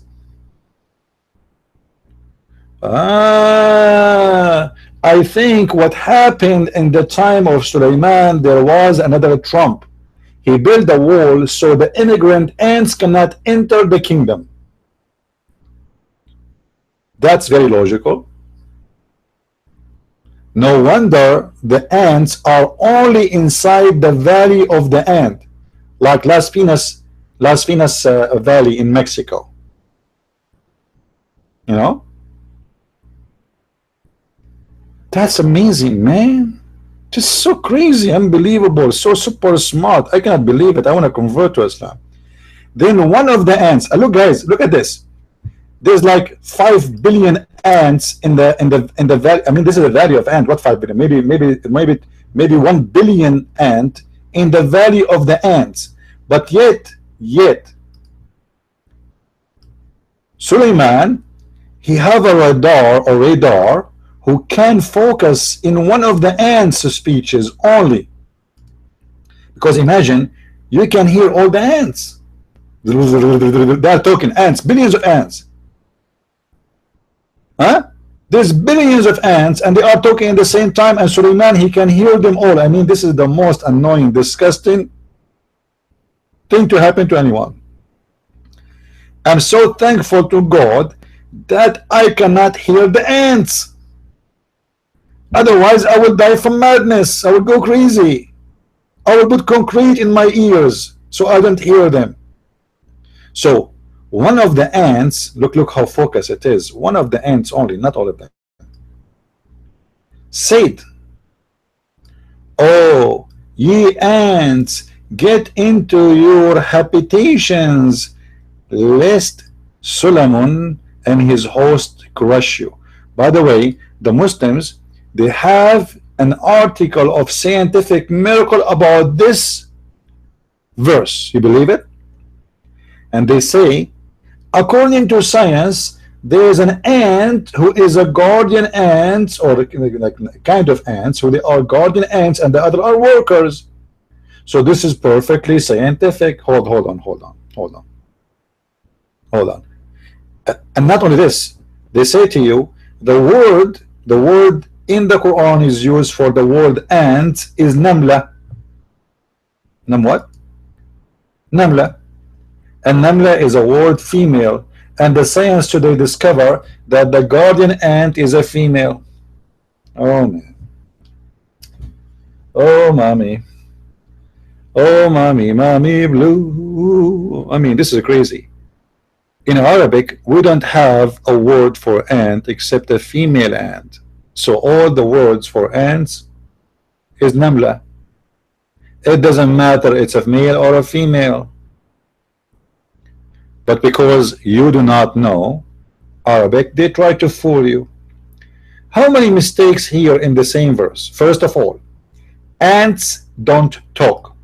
I think what happened in the time of Suleiman, there was another Trump. He built a wall so the immigrant ants cannot enter the kingdom. That's very logical. No wonder the ants are only inside the valley of the ant, like Las Piñas Valley in Mexico. You know? That's amazing, man. Just so crazy, unbelievable, so super smart. I cannot believe it. I want to convert to Islam. Then one of the ants, look guys, look at this. There's like 5 billion ants in the valley. I mean, this is a valley of ant. What 5 billion? Maybe 1 billion ant in the valley of the ants. But yet Suleiman, he have a radar who can focus in one of the ants' speeches only. Because imagine, you can hear all the ants. They are talking, ants, billions of ants. Huh? There's billions of ants and they are talking at the same time, and Suleiman, he can hear them all. I mean, this is the most annoying, disgusting thing to happen to anyone. I'm so thankful to God that I cannot hear the ants. Otherwise, I will die from madness. I will go crazy. I will put concrete in my ears so I don't hear them. So, One of the ants, look how focused it is. One of the ants only, not all of them, said, "Oh, ye ants, get into your habitations, lest Solomon and his host crush you." By the way, the Muslims, they have an article of scientific miracle about this verse. You believe it? And they say, according to science, there is an ant who is a guardian ant, or like kind of ants, who they are guardian ants, and the other are workers. So this is perfectly scientific. Hold on. And not only this, they say to you, the word in the Quran is used for the word ant is namla. What? Namla. And namla is a word female, and the science today discover that the guardian ant is a female. Oh man. Oh mommy. Oh mommy blue. I mean, this is crazy. In Arabic, we don't have a word for ant except a female ant. So all the words for ants is namla. It doesn't matter it's a male or a female. But because you do not know Arabic, they try to fool you. How many mistakes here in the same verse? First of all, ants don't talk.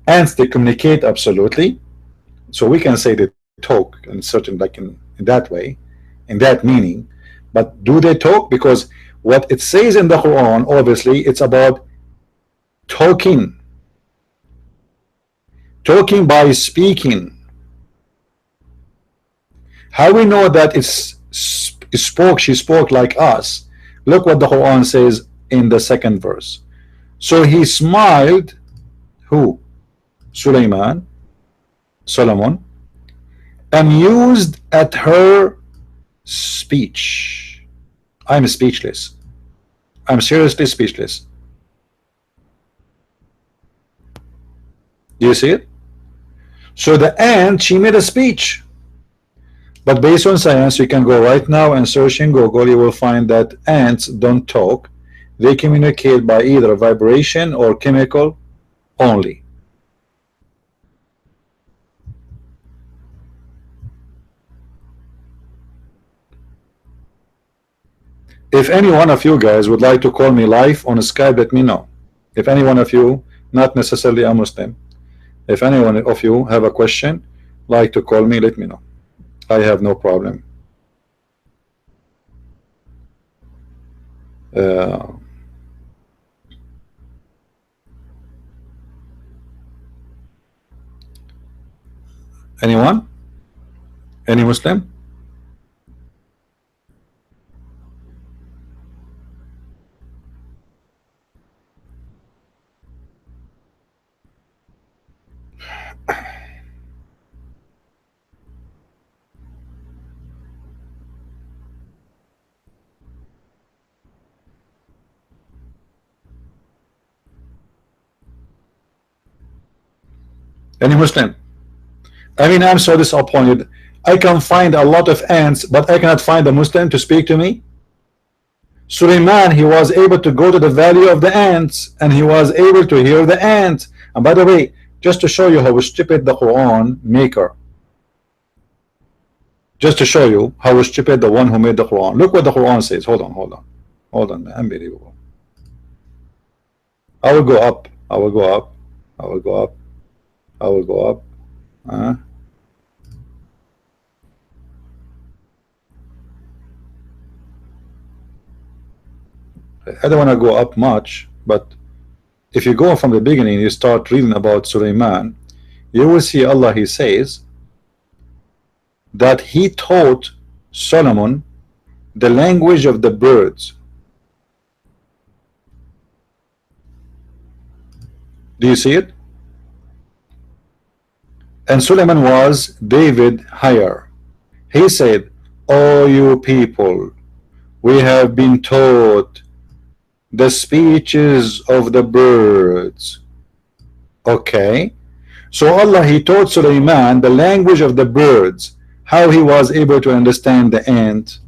Ants, they communicate, absolutely. So we can say they talk in certain, like in that way, in that meaning. But do they talk? Because what it says in the Quran, obviously, it's about talking by speaking. How we know that she spoke like us? Look what the Quran says in the second verse. So he smiled, who? Solomon, amused at her speech. I'm speechless. I'm seriously speechless. Do you see it? So the ant, she made a speech. But based on science, you can go right now and search in Google. You will find that ants don't talk. They communicate by either vibration or chemical only. If any one of you guys would like to call me live on Skype, let me know. If any one of you, not necessarily a Muslim, if any one of you have a question, like to call me, let me know. I have no problem. Anyone? Any Muslim? Any Muslim? I mean, I'm so disappointed. I can find a lot of ants, but I cannot find a Muslim to speak to me. Suleiman, he was able to go to the valley of the ants, and he was able to hear the ants. And by the way, just to show you how stupid the Quran maker, just to show you how stupid the one who made the Quran. Look what the Quran says. Hold on, man. Unbelievable. I will go up. I will go up. I will go up. I will go up. I don't want to go up much, but if you go from the beginning, you start reading about Suleiman, you will see Allah, he says that he taught Solomon the language of the birds. Do you see it? And Suleiman was David higher. He said, "Oh, you people, we have been taught the speeches of the birds." Okay, So Allah, He taught Sulaiman the language of the birds, how he was able to understand the ant.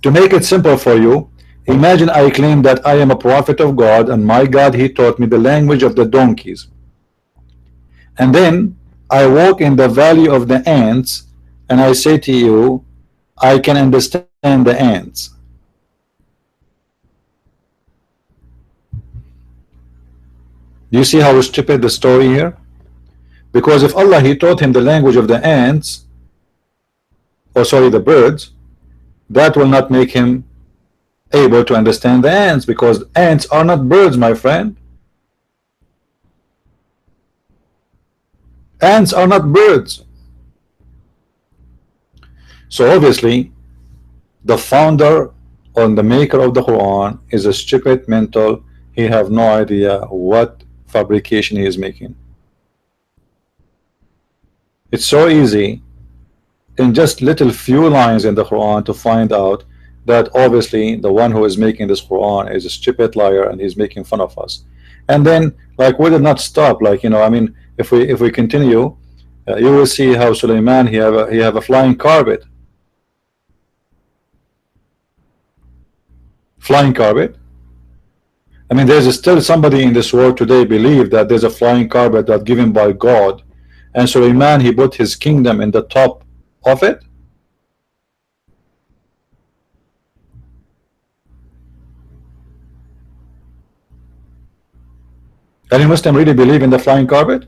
To make it simple for you, imagine I claim that I am a prophet of God, and my God, He taught me the language of the donkeys. And then I walk in the valley of the ants, and I say to you, I can understand the ants. Do you see how stupid the story here? Because if Allah, He taught him the language of the ants, or sorry, the birds, that will not make him able to understand the ants, because ants are not birds, my friend. Ants are not birds. So obviously the founder or the maker of the Quran is a stupid mental. He have no idea what fabrication he is making. It's so easy in just little few lines in the Quran to find out that obviously the one who is making this Quran is a stupid liar and he's making fun of us. And then, like, we did not stop. Like, you know, I mean, if we continue, you will see how Sulaiman, he have a flying carpet. Flying carpet. I mean, there's still somebody in this world today believe that there's a flying carpet that given by God, and Sulaiman, he put his kingdom in the top of it. Any Muslim really believe in the flying carpet?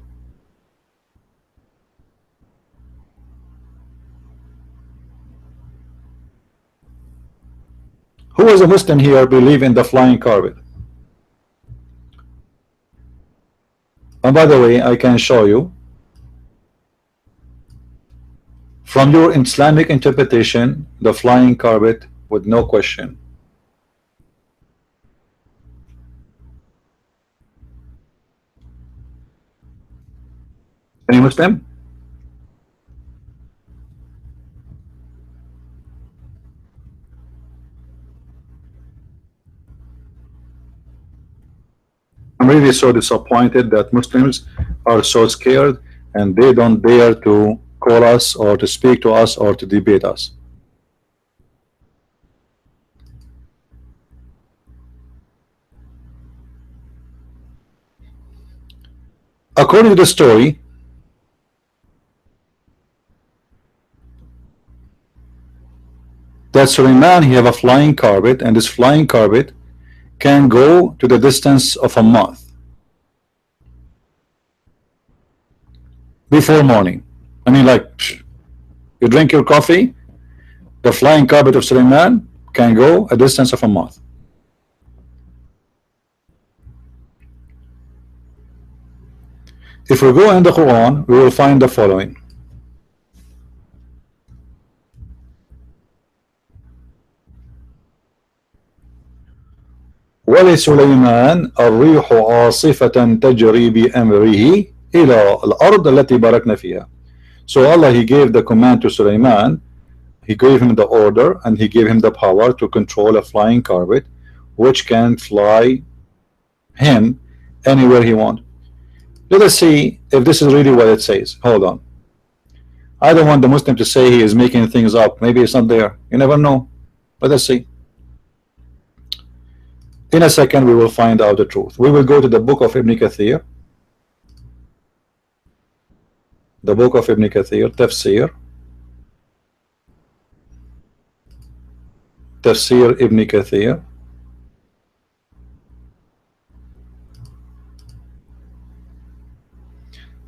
Who is a Muslim here believe in the flying carpet? And by the way, I can show you from your Islamic interpretation the flying carpet with no question. Any Muslim? I'm really so disappointed that Muslims are so scared and they don't dare to call us or to speak to us or to debate us. According to the story, that Sulaiman, he have a flying carpet, and this flying carpet can go to the distance of a month before morning. I mean, like, you drink your coffee, the flying carpet of Sulaiman can go a distance of a month. If we go in the Quran, we will find the following. ولسليمان الريح عاصفة تجري بأمره إلى الأرض التي باركنا فيها. So Allah, He gave the command to Sulaiman, He gave him the order, and He gave him the power to control a flying carpet which can fly him anywhere he wants. Let us see if this is really what it says. Hold on. I don't want the Muslim to say he is making things up. Maybe it's not there. You never know. Let us see. In a second we will find out the truth. We will go to the book of Ibn Kathir. The book of Ibn Kathir, Tafsir. Tafsir Ibn Kathir.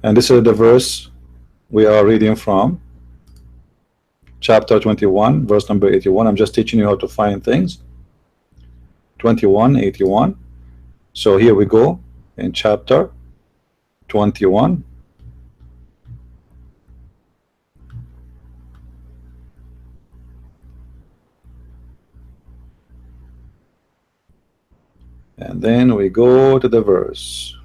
And this is the verse we are reading from, chapter 21, verse number 81. I'm just teaching you how to find things. 21:81. So here we go in chapter 21. And then we go to the verse.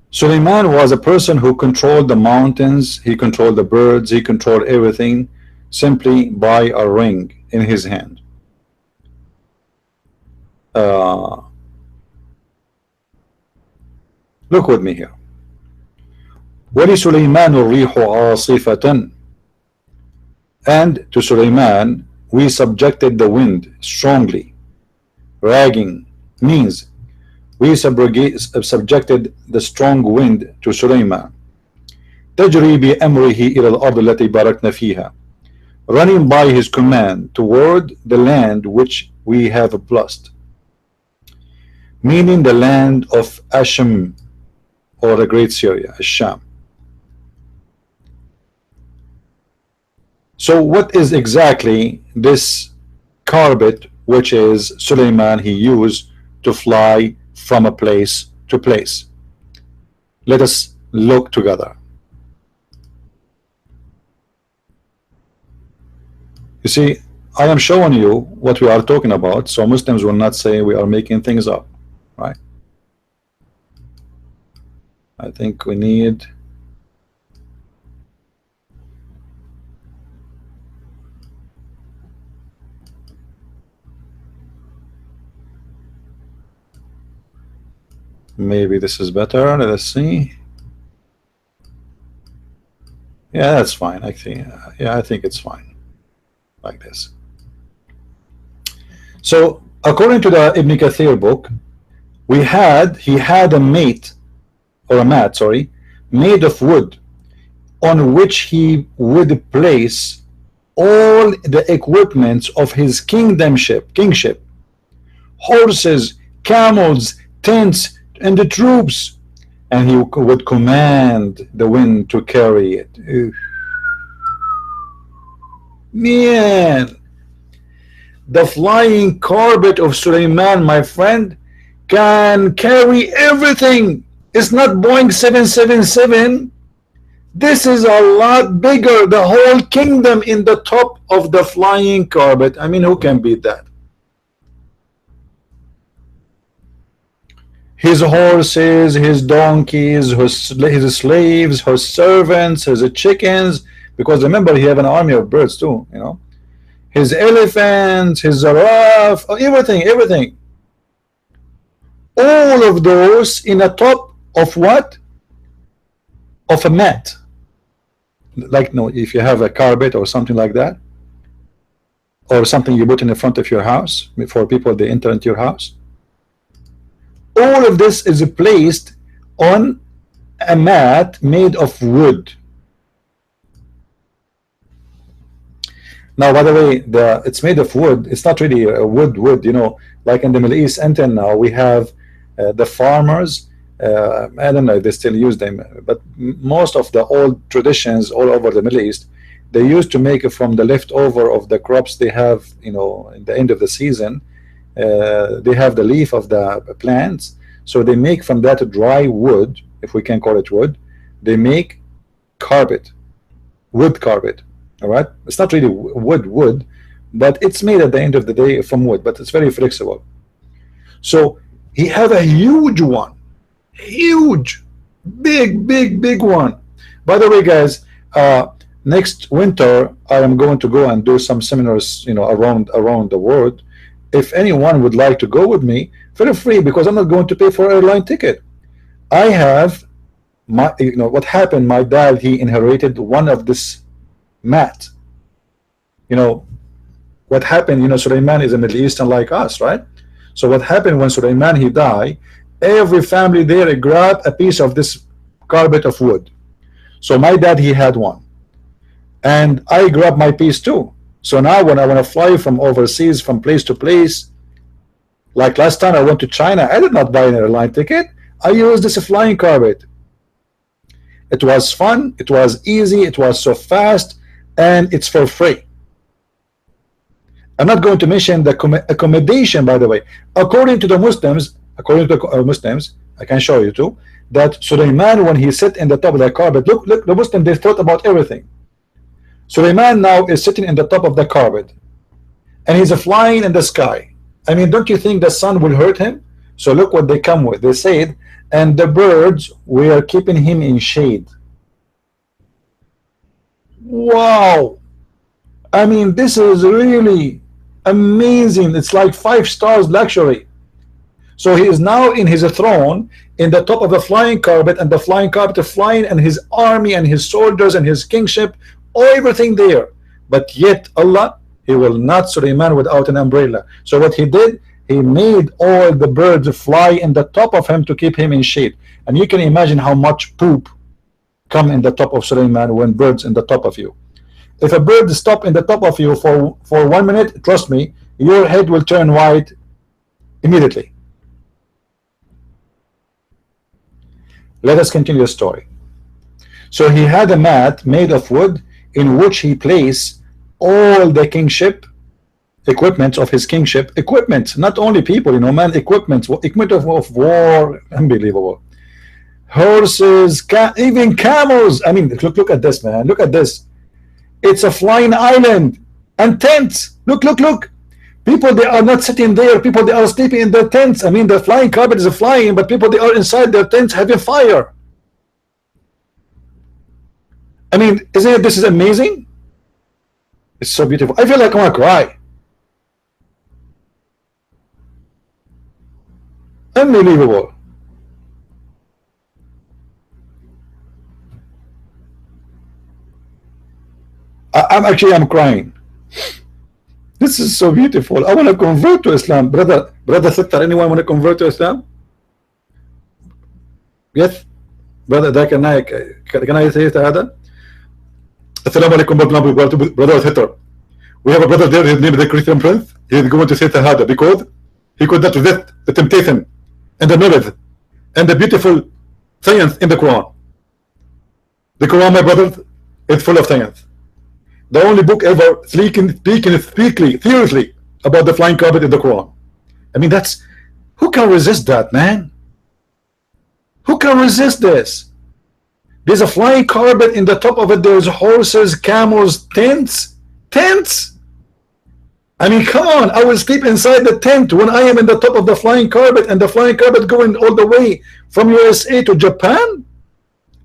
Suleiman was a person who controlled the mountains, he controlled the birds, he controlled everything simply by a ring in his hand. Look with me here. وَلِسُلَيْمَانُ الرِّيحُ عَاصِفَةً. And to Suleiman we subjected the wind strongly. Ragging means we subjected the strong wind to Suleiman. تجري بأمره إلى الأرض التي باركنا فيها, running by his command toward the land which we have blessed, meaning the land of Asham, or the great Syria, Asham. So what is exactly this carpet which is Suleiman he used to fly from a place to place? Let us look together. You see, I am showing you what we are talking about, so Muslims will not say we are making things up, right? I think we need maybe this is better. Let us see. Yeah, that's fine. I think, yeah, I think it's fine like this. So according to the Ibn Kathir book, he had a mat, sorry, made of wood, on which he would place all the equipments of his kingship, horses, camels, tents, and the troops, and he would command the wind to carry it. Man, the flying carpet of Suleiman, my friend, can carry everything. It's not Boeing 777. This is a lot bigger. The whole kingdom in the top of the flying carpet. I mean, who can beat that? His horses, his donkeys, his slaves, his servants, his chickens, because remember he have an army of birds too, you know, his elephants, his giraffe, everything, all of those in the top of what? Of a mat. Like, no, if you have a carpet or something like that, or something you put in the front of your house for people they enter into your house, all of this is placed on a mat made of wood. Now, by the way, it's made of wood. It's not really a wood, you know, like in the Middle East. Until now, we have the farmers. I don't know if they still use them, but most of the old traditions all over the Middle East, they used to make it from the leftover of the crops they have, you know, in the end of the season. They have the leaf of the plants, so they make from that dry wood, if we can call it wood, they make carpet, wood carpet. All right, it's not really wood, but it's made at the end of the day from wood, but it's very flexible. So he had a huge one, huge, big one. By the way, guys, next winter I am going to go and do some seminars, you know, around the world. If anyone would like to go with me, feel free, because I'm not going to pay for an airline ticket. I have my, you know, what happened, my dad, he inherited one of this mat. You know what happened, you know, Suleiman is a Middle Eastern like us, right? So what happened when Suleiman he died, every family there grabbed a piece of this carpet of wood. So my dad, he had one, and I grabbed my piece too. So now when I want to fly from overseas, from place to place, like last time I went to China, I did not buy an airline ticket. I used this flying carpet. It was fun, it was easy, it was so fast, and it's for free. I'm not going to mention the accommodation, by the way. According to the Muslims, I can show you too, that Suleiman, when he sit in the top of the carpet, look, the Muslims, they thought about everything. Suleiman now is sitting in the top of the carpet, and he's flying in the sky. I mean, don't you think the sun will hurt him? So look what they come with. They said, and the birds were keeping him in shade. Wow. I mean, this is really amazing. It's like 5 stars luxury. So he is now in his throne in the top of a flying carpet, and the flying carpet flying, and his army and his soldiers and his kingship, everything there. But yet Allah, he will not Suleiman without an umbrella. So what he did, he made all the birds fly in the top of him to keep him in shade. And you can imagine how much poop come in the top of Suleiman when birds in the top of you. If a bird stop in the top of you for 1 minute, trust me, your head will turn white immediately. Let us continue the story. So he had a mat made of wood in which he placed all the kingship equipment of his kingship. Equipment, not only people, you know, man, equipment of war. Unbelievable. Horses, even camels. I mean, look at this, man. Look at this. It's a flying island and tents. Look. People, they are not sitting there. People, they are sleeping in their tents. I mean, the flying carpet is flying, but people, they are inside their tents having fire. I mean, isn't it? This is amazing. It's so beautiful. I feel like I want to cry. Unbelievable. I'm crying. This is so beautiful. I want to convert to Islam. Brother Sittar, anyone want to convert to Islam? Yes? Brother, can I say هذا? Assalamu alaikum, brother Sittar. We have a brother there, his name is the Christian Prince. He is going to say Shahada because he could not resist the temptation and the knowledge and the beautiful science in the Quran. The Quran, my brothers, is full of science. The only book ever speaking seriously about the flying carpet in the Quran. I mean, that's, who can resist that, man? Who can resist this? There's a flying carpet, in the top of it there's horses, camels, tents. I mean, come on, I will sleep inside the tent when I am in the top of the flying carpet, and the flying carpet going all the way from USA to Japan.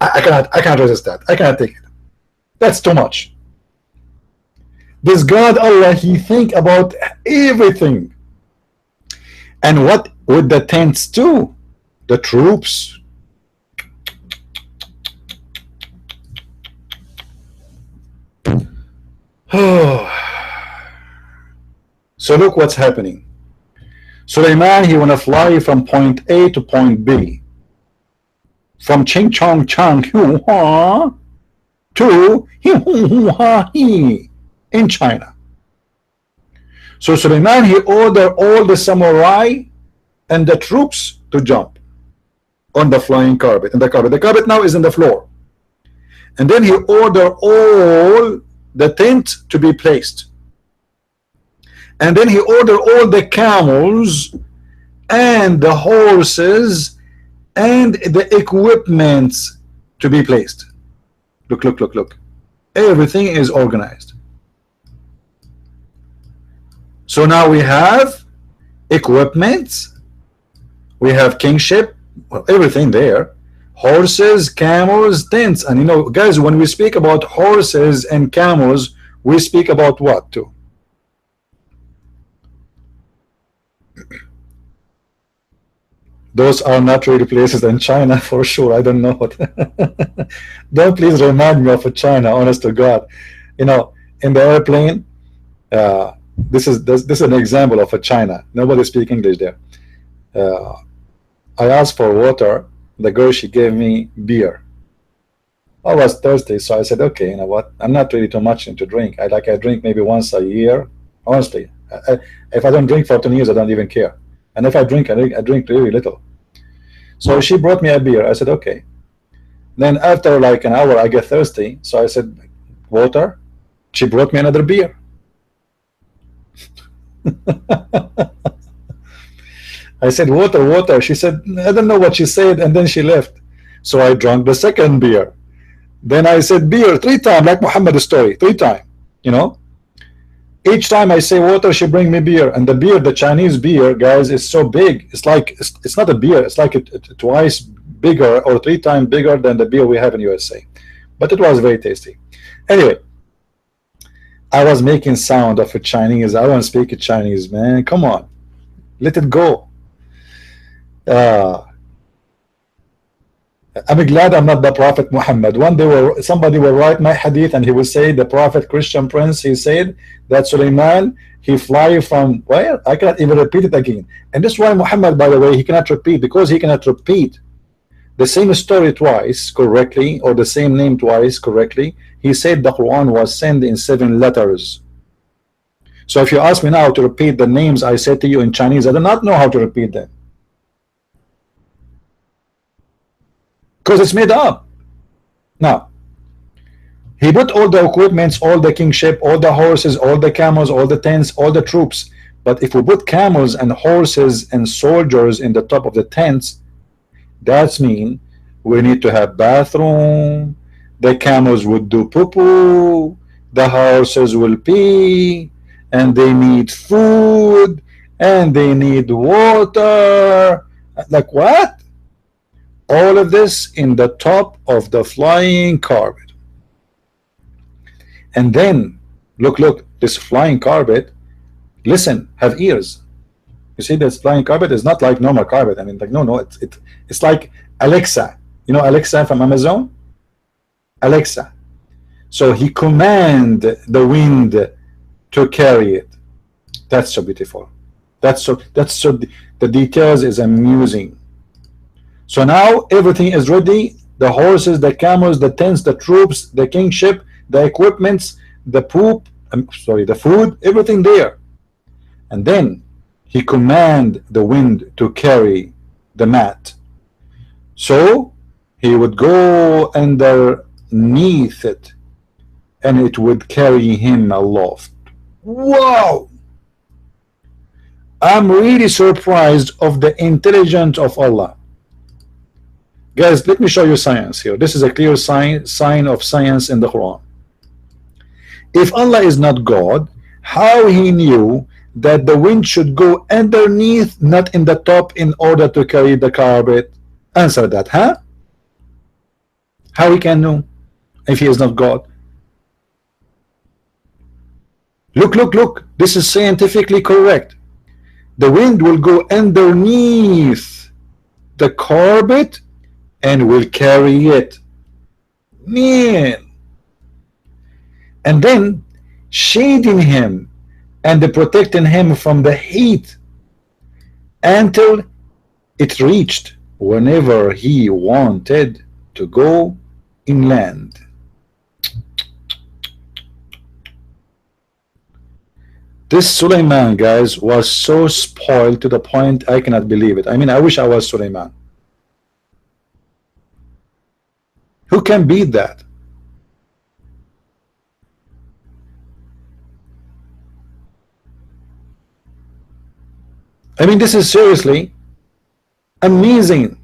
I cannot resist that. I cannot take it. That's too much. This God Allah, he think about everything. And what would the tents do? The troops. So look what's happening. Suleiman, he want to fly from point A to point B, from Ching Chong Chang to in China. So Suleiman, he ordered all the samurai and the troops to jump on the flying carpet. And the carpet now is in the floor. And then he ordered all the tent to be placed. And then he ordered all the camels and the horses and the equipment to be placed. Look. Everything is organized. So now we have equipment, we have kingship, well, everything there, horses, camels, tents. And you know, guys, when we speak about horses and camels, we speak about what too? Those are not really places in China for sure. I don't know what. Don't please remind me of China, honest to God. You know, in the airplane, this is an example of a China. Nobody speaks English there. I asked for water. The girl, she gave me beer. I was thirsty, so I said, okay, you know what? I'm not really too much into drink. I drink maybe once a year. Honestly, if I don't drink for 10 years, I don't even care. And if I drink, I drink really little. So she brought me a beer. I said, okay. Then after like an hour, I get thirsty. So I said, water. She brought me another beer. I said, water. She said, I don't know what she said. And then she left. So I drank the second beer. Then I said beer 3 times, like Muhammad's story, 3 times, you know. Each time I say water, she bring me beer, and the beer, the Chinese beer, guys, is so big. It's like it's not a beer. It's like twice bigger or 3 times bigger than the beer we have in USA. But it was very tasty. Anyway, I was making sound of a Chinese. I want to speak Chinese, man. Come on, let it go. Uh, I'm glad I'm not the Prophet Muhammad. One day somebody will write my hadith and he will say the Prophet Christian Prince, he said that Suleiman, he fly from where? I cannot even repeat it again. And this is why Muhammad, by the way, he cannot repeat, because he cannot repeat the same story twice correctly, or the same name twice correctly. He said the Quran was sent in 7 letters. So if you ask me now to repeat the names I said to you in Chinese, I do not know how to repeat them, because it's made up. Now, he put all the equipments, all the kingship, all the horses, all the camels, all the tents, all the troops. But if we put camels and horses and soldiers in the top of the tents, that's mean we need to have bathroom, the camels would do poo-poo, the horses will pee, and they need food, and they need water. Like what? All of this in the top of the flying carpet. And then look, this flying carpet, listen, have ears. You see, this flying carpet is not like normal carpet. I mean, like no, it's like Alexa. You know Alexa from Amazon? Alexa. So he command the wind to carry it. That's so beautiful. That's so the details is amusing. So now everything is ready. The horses, the camels, the tents, the troops, the kingship, the equipments, the the food, everything there. And then he command the wind to carry the mat. So he would go underneath it, and it would carry him aloft. Wow! I'm really surprised of the intelligence of Allah. Guys, let me show you science here. This is a clear sign of science in the Quran. If Allah is not God, how he knew that the wind should go underneath, not in the top, in order to carry the carpet? Answer that, huh? How he can know if he is not God? Look, this is scientifically correct. The wind will go underneath the carpet and will carry it, man, and then shading him and protecting him from the heat until it reached whenever he wanted to go inland. This Suleiman, guys, was so spoiled to the point I cannot believe it. I mean, I wish I was Suleiman. Who can beat that? I mean, this is seriously amazing.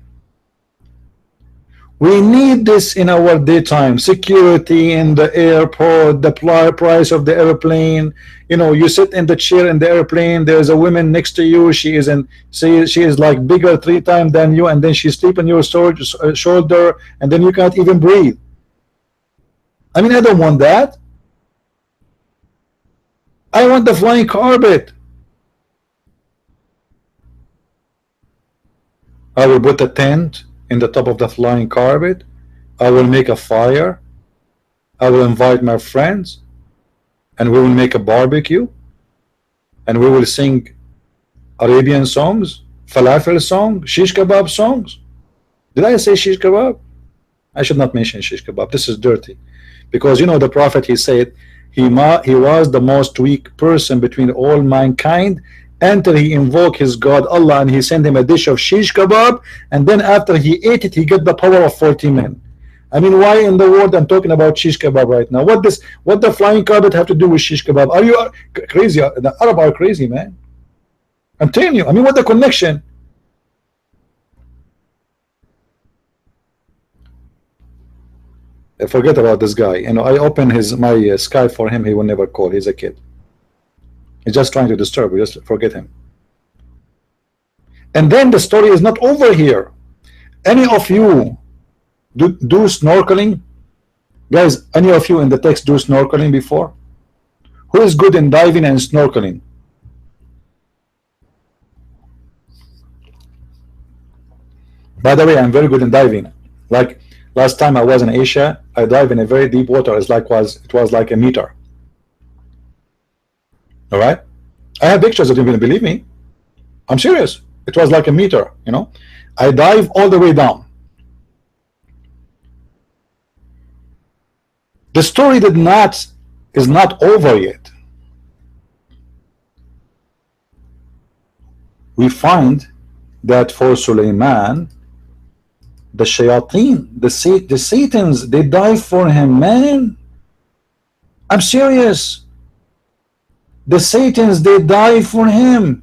We need this in our daytime. Security in the airport, the price of the airplane. You know, you sit in the chair in the airplane, there's a woman next to you, she is like bigger 3 times than you, and then she sleep on your shoulder, and then you can't even breathe. I mean, I don't want that. I want the flying carpet. I will put a tent in the top of the flying carpet. I will make a fire. I will invite my friends, and we will make a barbecue, and we will sing Arabian songs, falafel songs, shish kebab songs. Did I say shish kebab? I should not mention shish kebab. This is dirty, because you know the Prophet, he said he was the most weak person between all mankind until he invoked his God Allah, and he sent him a dish of shish kebab, and then after he ate it, he got the power of 40 men. I mean, why in the world I'm talking about shish kebab right now? What the flying carpet have to do with shish kebab? Are you crazy? The Arab are crazy, man. I'm telling you. I mean, what the connection? Forget about this guy. You know, I open my Skype for him. He will never call. He's a kid. He's just trying to disturb you. Just forget him. And then the story is not over here. Any of you do snorkeling? Guys, any of you in the text do snorkeling before? Who is good in diving and snorkeling? By the way, I'm very good in diving. Like last time I was in Asia, I dive in a very deep water. It was like a meter. All right, I have pictures. If you're going to believe me, I'm serious. It was like a meter. You know, I dive all the way down. The story is not over yet. We find that for Sulaiman, the shayateen, the Satans, they dive for him, man. I'm serious. The Satans, they dive for him.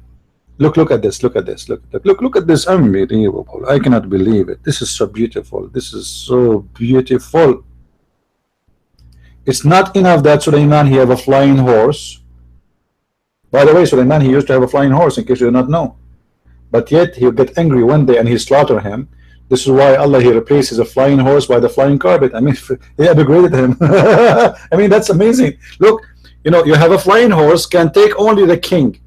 Look at this. Look at this. Look at this. Unbelievable. I cannot believe it. This is so beautiful. This is so beautiful. It's not enough that Sulaiman, he have a flying horse. By the way, Sulaiman, he used to have a flying horse, in case you did not know. But yet he'll get angry one day and he slaughter him. This is why Allah, he replaces a flying horse by the flying carpet. I mean, he upgraded him. I mean, that's amazing. Look, you know, you have a flying horse, can take only the king.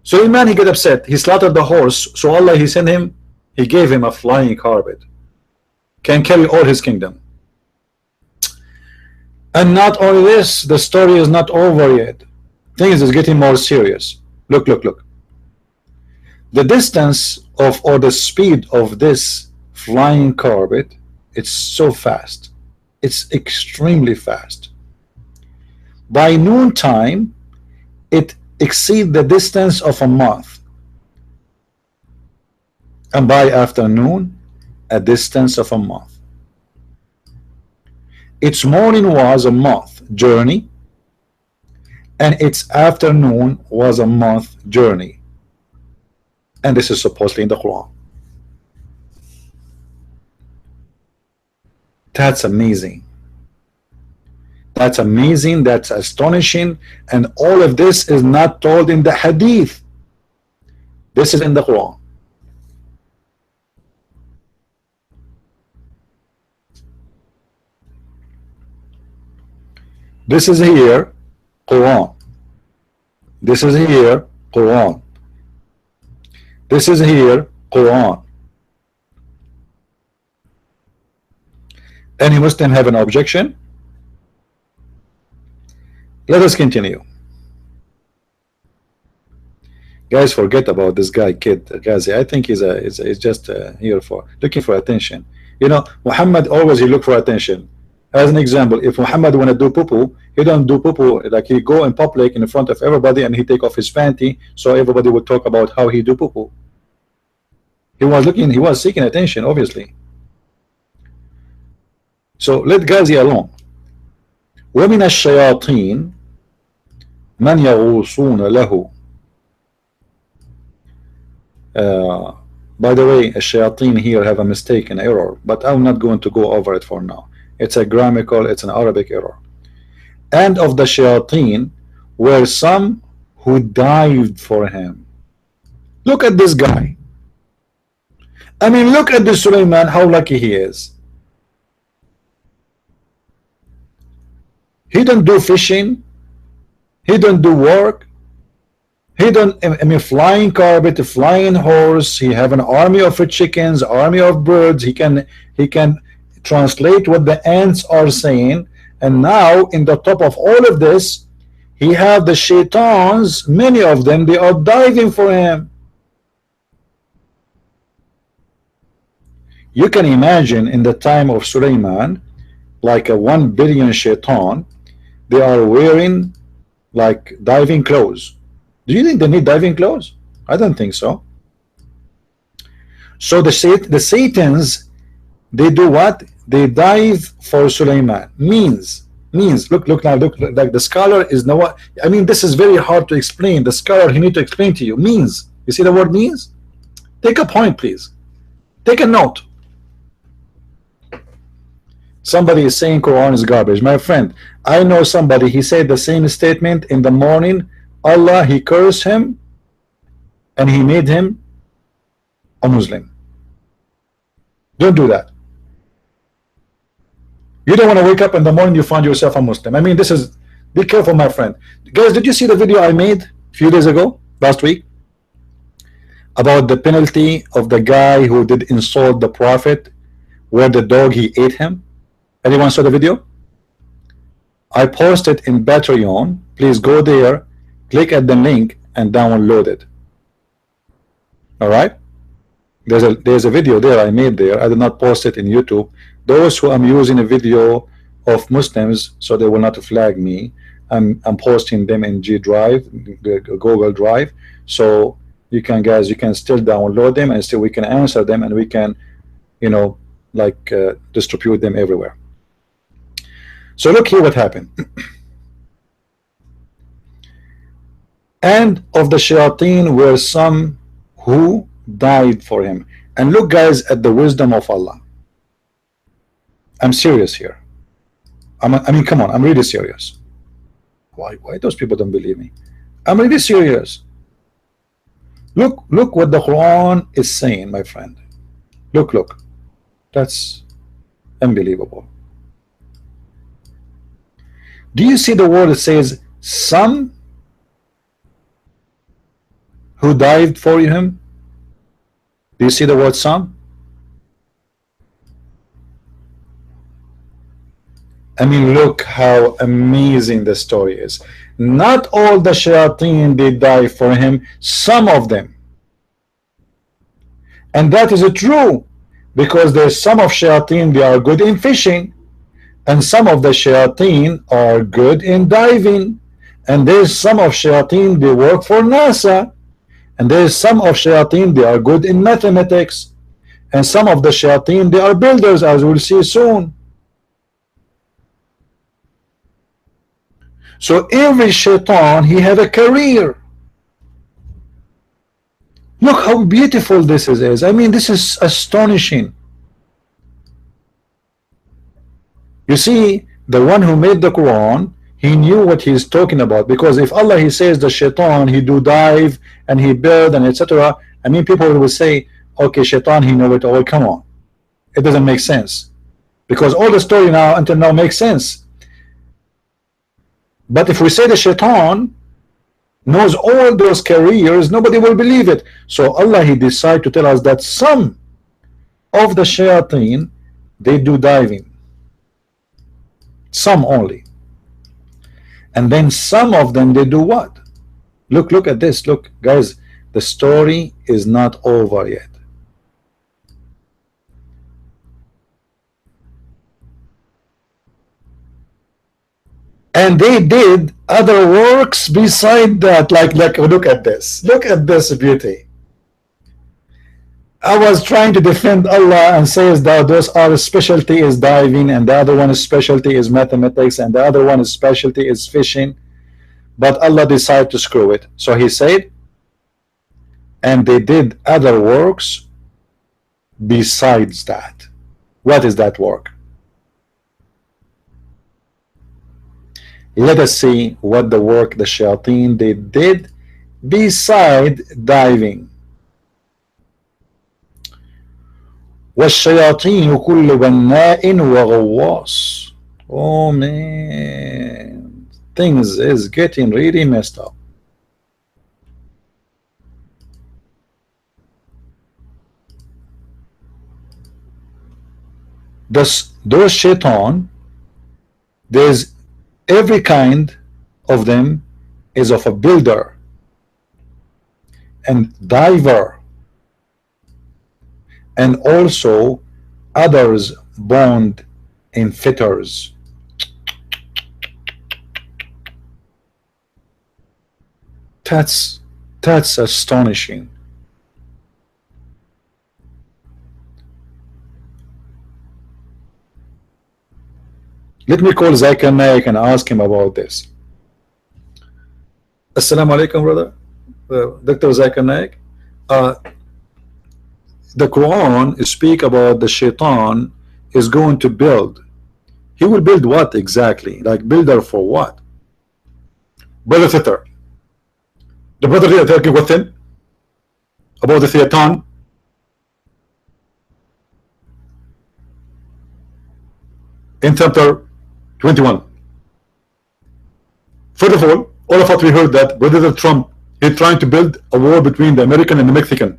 Sulaiman, he get upset. He slaughtered the horse. So Allah, he sent him, he gave him a flying carpet. Can carry all his kingdom. And not only this, the story is not over yet. Things is getting more serious. Look. The distance of, or the speed of this flying carpet, it's so fast. It's extremely fast. By noontime, it exceeds the distance of a month. And by afternoon, a distance of a month. Its morning was a month journey, and its afternoon was a month journey. And this is supposedly in the Quran. That's amazing. That's amazing. That's astonishing. And all of this is not told in the Hadith. This is in the Quran. This is here Quran. This is here Quran. This is here Quran. Any Muslim have an objection? Let us continue. Guys, forget about this guy, Kid Ghazi. I think he's just here for looking for attention. You know, Muhammad always he look for attention. As an example, if Muhammad want to do poo-poo, he don't do poo-poo, like he go in public in front of everybody and he take off his panty so everybody would talk about how he do poo-poo. He was seeking attention, obviously. So let Ghazi alone. وَمِنَ الشَّيَاطِينَ مَنْ يَغُوصُونَ لَهُ. By the way, a shayateen here have a mistake, an error, but I'm not going to go over it for now. It's a grammatical, it's an Arabic error. And of the shayateen were some who dived for him. Look at this guy. I mean, look at this Sulaiman, how lucky he is. He don't do fishing. He don't do work. He don't, I mean, flying carpet, flying horse. He have an army of chickens, army of birds. He can translate what the ants are saying. And now in the top of all of this, he have the shaitans, many of them, they are diving for him. You can imagine in the time of Sulaiman, like a 1 billion shaitan, they are wearing like diving clothes. Do you think they need diving clothes? I don't think so. So the Satans, they do what? They dive for Sulaiman. Means look now, look like the scholar is now. I mean, this is very hard to explain. The scholar, he need to explain to you. Means, you see the word means? Take a point, please. Take a note. Somebody is saying Quran is garbage. My friend, I know somebody, he said the same statement in the morning Allah, he cursed him and he made him a Muslim. Don't do that. You don't want to wake up in the morning you find yourself a Muslim. I mean, this is, be careful, my friend. Guys, did you see the video I made a few days ago, last week, about the penalty of the guy who did insult the Prophet, where the dog, he ate him? Anyone saw the video? I posted in Patreon. Please go there, click at the link and download it. All right, there's a video there I made there. I did not post it in YouTube. Those who I'm using a video of Muslims so they will not flag me, I'm posting them in G Drive, Google Drive, so you can, guys, you can still download them and still we can answer them and we can, you know, like distribute them everywhere. So look here what happened. And of the shayateen were some who died for him. And look, guys, at the wisdom of Allah. I'm serious here. I mean, come on, I'm really serious. Why those people don't believe me? I'm really serious. Look what the Quran is saying, my friend. Look. That's unbelievable. Do you see the word that says some who died for him? Do you see the word some? I mean, look how amazing the story is. Not all the shayateen did die for him, some of them. And that is true, because there's some of shayateen, they are good in fishing, and some of the shayateen are good in diving, and there's some of shayateen, they work for NASA, and there's some of shayateen, they are good in mathematics, and some of the shayateen, they are builders, as we'll see soon. So every shaitan, he had a career. Look how beautiful this is. I mean, this is astonishing. You see, the one who made the Quran, he knew what he's talking about, because if Allah, he says the shaitan, he do dive and he build and etc. I mean, people will say, okay, shaitan, he know it all. Come on, it doesn't make sense, because all the story now until now makes sense. But if we say the shaitan knows all those careers, nobody will believe it. So Allah, he decided to tell us that some of the shayateen, they do diving, some only, and then some of them, they do what? Look at this. Look, guys, the story is not over yet. And they did other works beside that. Like look at this beauty. I was trying to defend Allah and says that those are specialty is diving, and the other one is specialty is mathematics, and the other one is specialty is fishing, but Allah decided to screw it. So he said, and they did other works besides that. What is that work? Let us see what the work the shayateen they did beside diving. وَالشَّيَاطِينُ كُلُّ بَنَّاءٍ وَغَوَّاصٍ. Oh man, things is getting really messed up. Those shaitan, there's every kind of them is of a builder and diver, and also others bound in fetters. That's astonishing. Let me call Zakir Naik and ask him about this. Assalamu alaikum, brother. Dr. Zakir Naik. The Quran speak about the shaitan is going to build. He will build what exactly? Like builder for what? Brother Fitter. The brother here talking with him about the Shaitan. In chapter 21. First of all of us we heard that President Trump is trying to build a war between the American and the Mexican.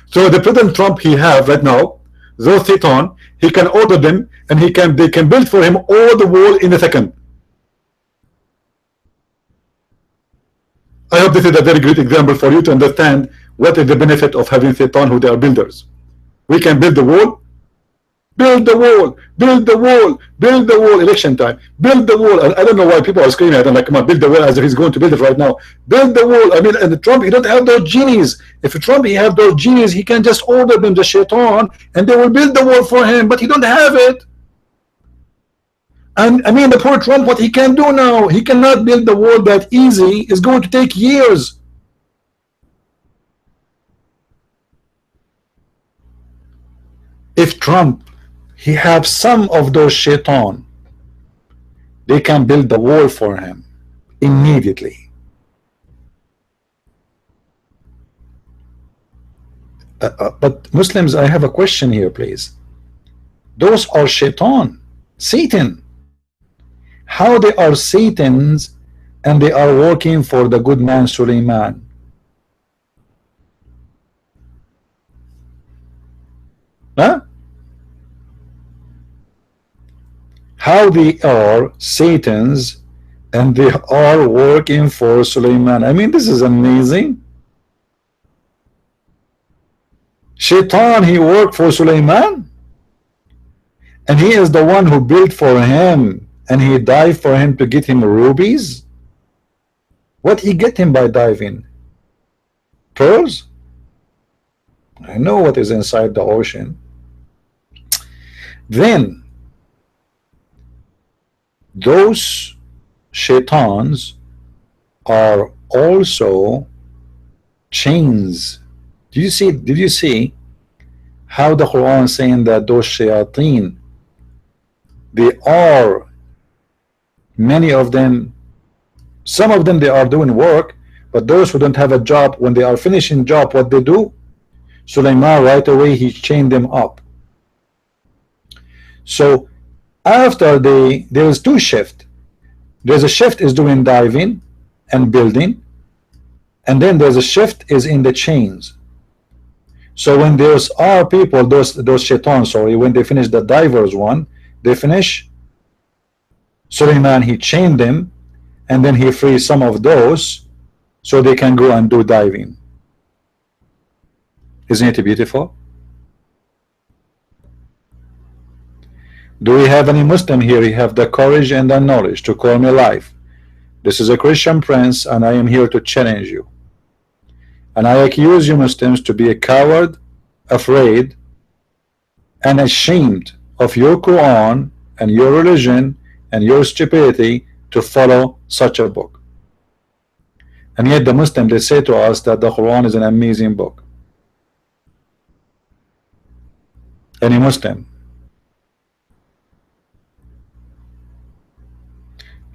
So the President Trump he have right now, those Satan, he can order them and they can build for him all the wall in a second. I hope this is a very great example for you to understand what is the benefit of having Satan who they are builders. We can build the wall. Build the wall, build the wall, build the wall. Election time, build the wall. I don't know why people are screaming. I don't like, come on, build the wall as if he's going to build it right now. Build the wall. I mean, and Trump, he don't have those genies. If Trump he have those genies, he can just order them the Shaitan, and they will build the wall for him. But he don't have it. And I mean, the poor Trump, what he can do now? He cannot build the wall that easy. It's going to take years. If Trump he have some of those Shaitan, they can build the wall for him immediately. But Muslims, I have a question here, please. Those are Shaitan, Satan. How they are Satans and they are working for the good man Suleiman? Huh? How they are Satans and they are working for Suleiman. I mean, this is amazing. Shaitan, he worked for Suleiman, and he is the one who built for him, and he died for him to get him rubies. What he get him by diving? Pearls? I know what is inside the ocean. Then those Shaitans are also chains. Did you see how the Quran is saying that those shayateen, they are, many of them, some of them they are doing work, but those who don't have a job, when they are finishing job, what they do? Sulaiman right away he chained them up. So after there is two shifts. There's a shift is doing diving and building, and then there's a shift is in the chains. So when there's are people, those Shaitan, sorry, when they finish the divers one, they finish, Suleiman he chained them, and then he frees some of those so they can go and do diving. Isn't it beautiful? Do we have any Muslim here? You have the courage and the knowledge to call me live. This is a Christian prince, and I am here to challenge you. And I accuse you Muslims to be a coward, afraid, and ashamed of your Quran and your religion and your stupidity to follow such a book. And yet the Muslims, they say to us that the Quran is an amazing book. Any Muslim?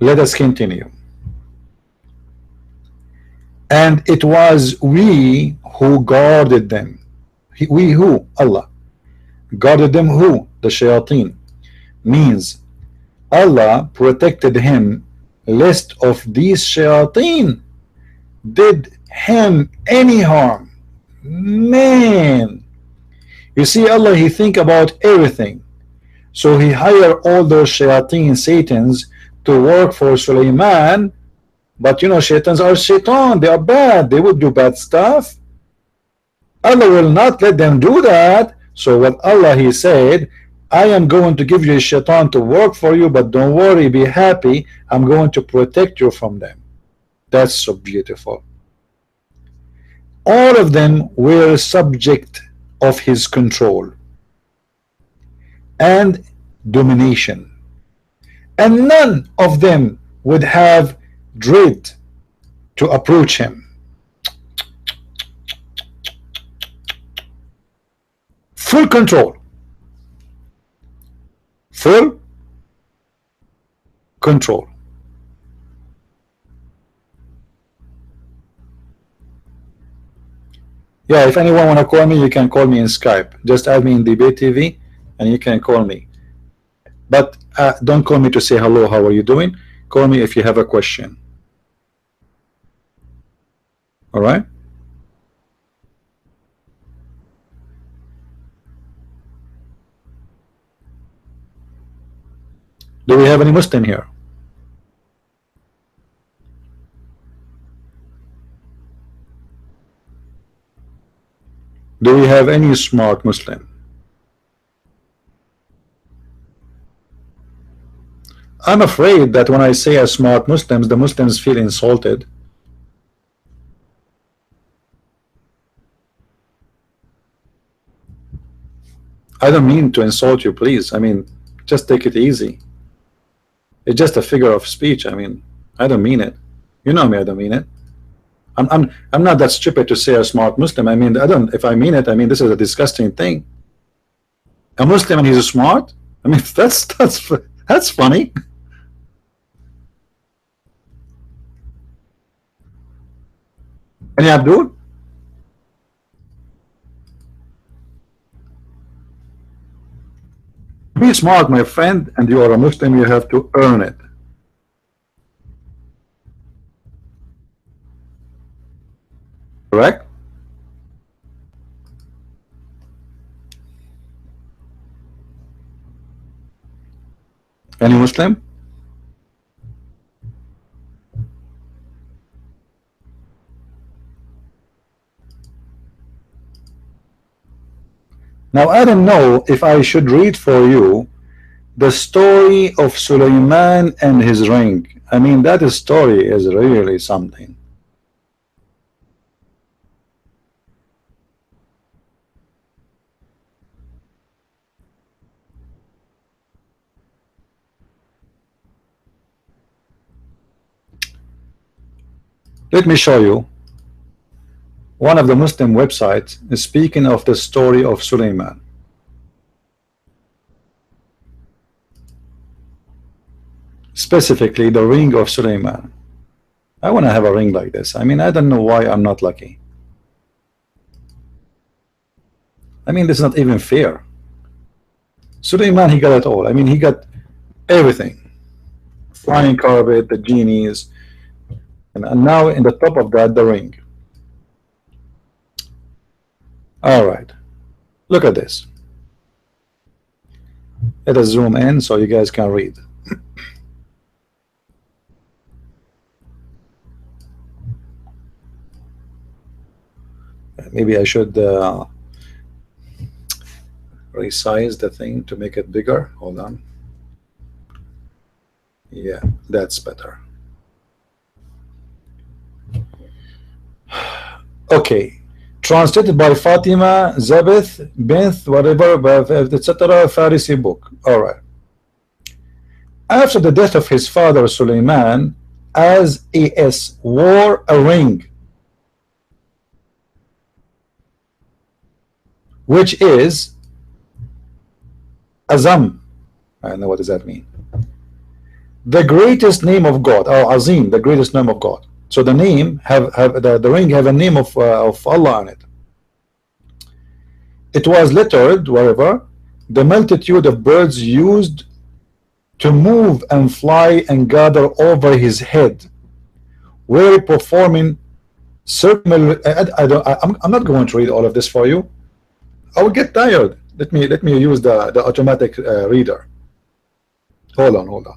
Let us continue. And it was we who guarded them. We who? Allah. Guarded them who? The shayateen. Means Allah protected him lest of these shayateen did him any harm. Man. You see, Allah, he think about everything. So he hired all those shayateen, Satans, to work for Suleiman. But you know, shaitans are shaitan, they are bad, they would do bad stuff. Allah will not let them do that. So what Allah he said, I am going to give you a shaitan to work for you, but don't worry, be happy, I'm going to protect you from them. That's so beautiful. All of them were subject of his control and domination, and none of them would have dread to approach him. Full control. Full control. Yeah, if anyone want to call me, you can call me in Skype. Just add me in Debate TV and you can call me. But don't call me to say hello, how are you doing? Call me if you have a question. All right? Do we have any Muslim here? Do we have any smart Muslim? I'm afraid that when I say a smart Muslims, the Muslims feel insulted. I don't mean to insult you, please. I mean, just take it easy. It's just a figure of speech. I mean, I don't mean it. You know me, I don't mean it. I'm not that stupid to say a smart Muslim. I mean, I don't. If I mean it, I mean this is a disgusting thing. A Muslim and he's smart. I mean, that's funny. And Abdul, be smart, my friend, and you are a Muslim. You have to earn it. Correct? Any Muslim? Now I don't know if I should read for you the story of Sulaiman and his ring. I mean, that story is really something. Let me show you. One of the Muslim websites is speaking of the story of Sulaiman. Specifically, the ring of Sulaiman. I want to have a ring like this. I mean, I don't know why I'm not lucky. I mean, this is not even fair. Sulaiman, he got it all. I mean, he got everything. Flying carpet, the genies, and now in the top of that, the ring. All right, look at this. Let us zoom in so you guys can read. Maybe I should resize the thing to make it bigger. Hold on. Yeah, that's better. Okay. Translated by Fatima Zabith Bint whatever, etc. Farisi book. All right. After the death of his father Sulaiman, as A.S. wore a ring, which is Azam. I don't know what does that mean. The greatest name of God, or Azim, the greatest name of God. So the name the ring have a name of Allah on it. It was lettered wherever the multitude of birds used to move and fly and gather over his head, were performing circular. I'm not going to read all of this for you. I will get tired. Let me use the automatic reader. Hold on.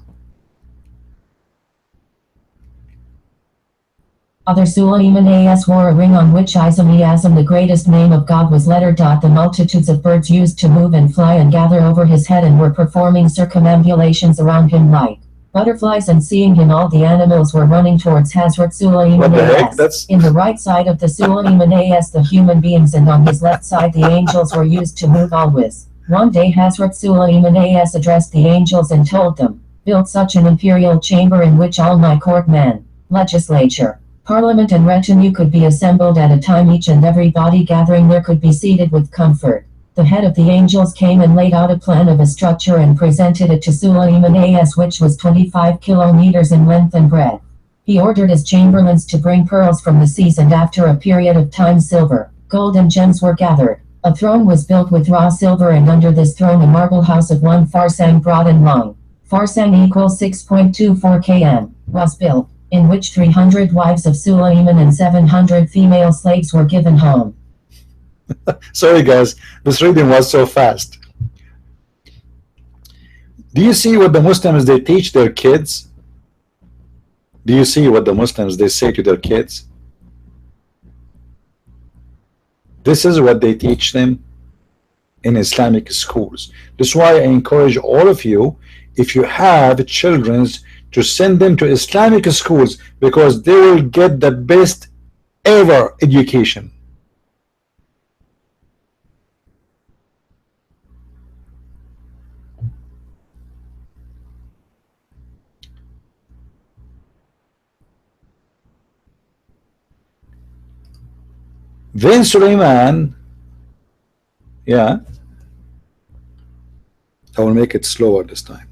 Other Sulaiman A.S. wore a ring on which Azam, the greatest name of God, was lettered. The multitudes of birds used to move and fly and gather over his head and were performing circumambulations around him like butterflies, and seeing him all the animals were running towards Hazrat Sulaiman A.S. In the right side of the Sulaiman A.S. the human beings, and on his left side the angels were used to move always. One day Hazrat Sulaiman A.S. addressed the angels and told them, build such an imperial chamber in which all my courtmen, legislature, Parliament and retinue could be assembled at a time, each and every body gathering there could be seated with comfort. The head of the angels came and laid out a plan of a structure and presented it to Sulaiman A.S., which was 25 kilometers in length and breadth. He ordered his chamberlains to bring pearls from the seas, and after a period of time silver, gold and gems were gathered. A throne was built with raw silver, and under this throne a marble house of 1 farsang broad and long, farsang equals 6.24 km, was built, in which 300 wives of Suleiman and 700 female slaves were given home. Sorry guys, this reading was so fast. Do you see what the Muslims they teach their kids? Do you see what the Muslims they say to their kids? This is what they teach them in Islamic schools. That's why I encourage all of you, if you have children, to send them to Islamic schools, because they will get the best ever education. Then Suleiman, yeah, I will make it slower this time.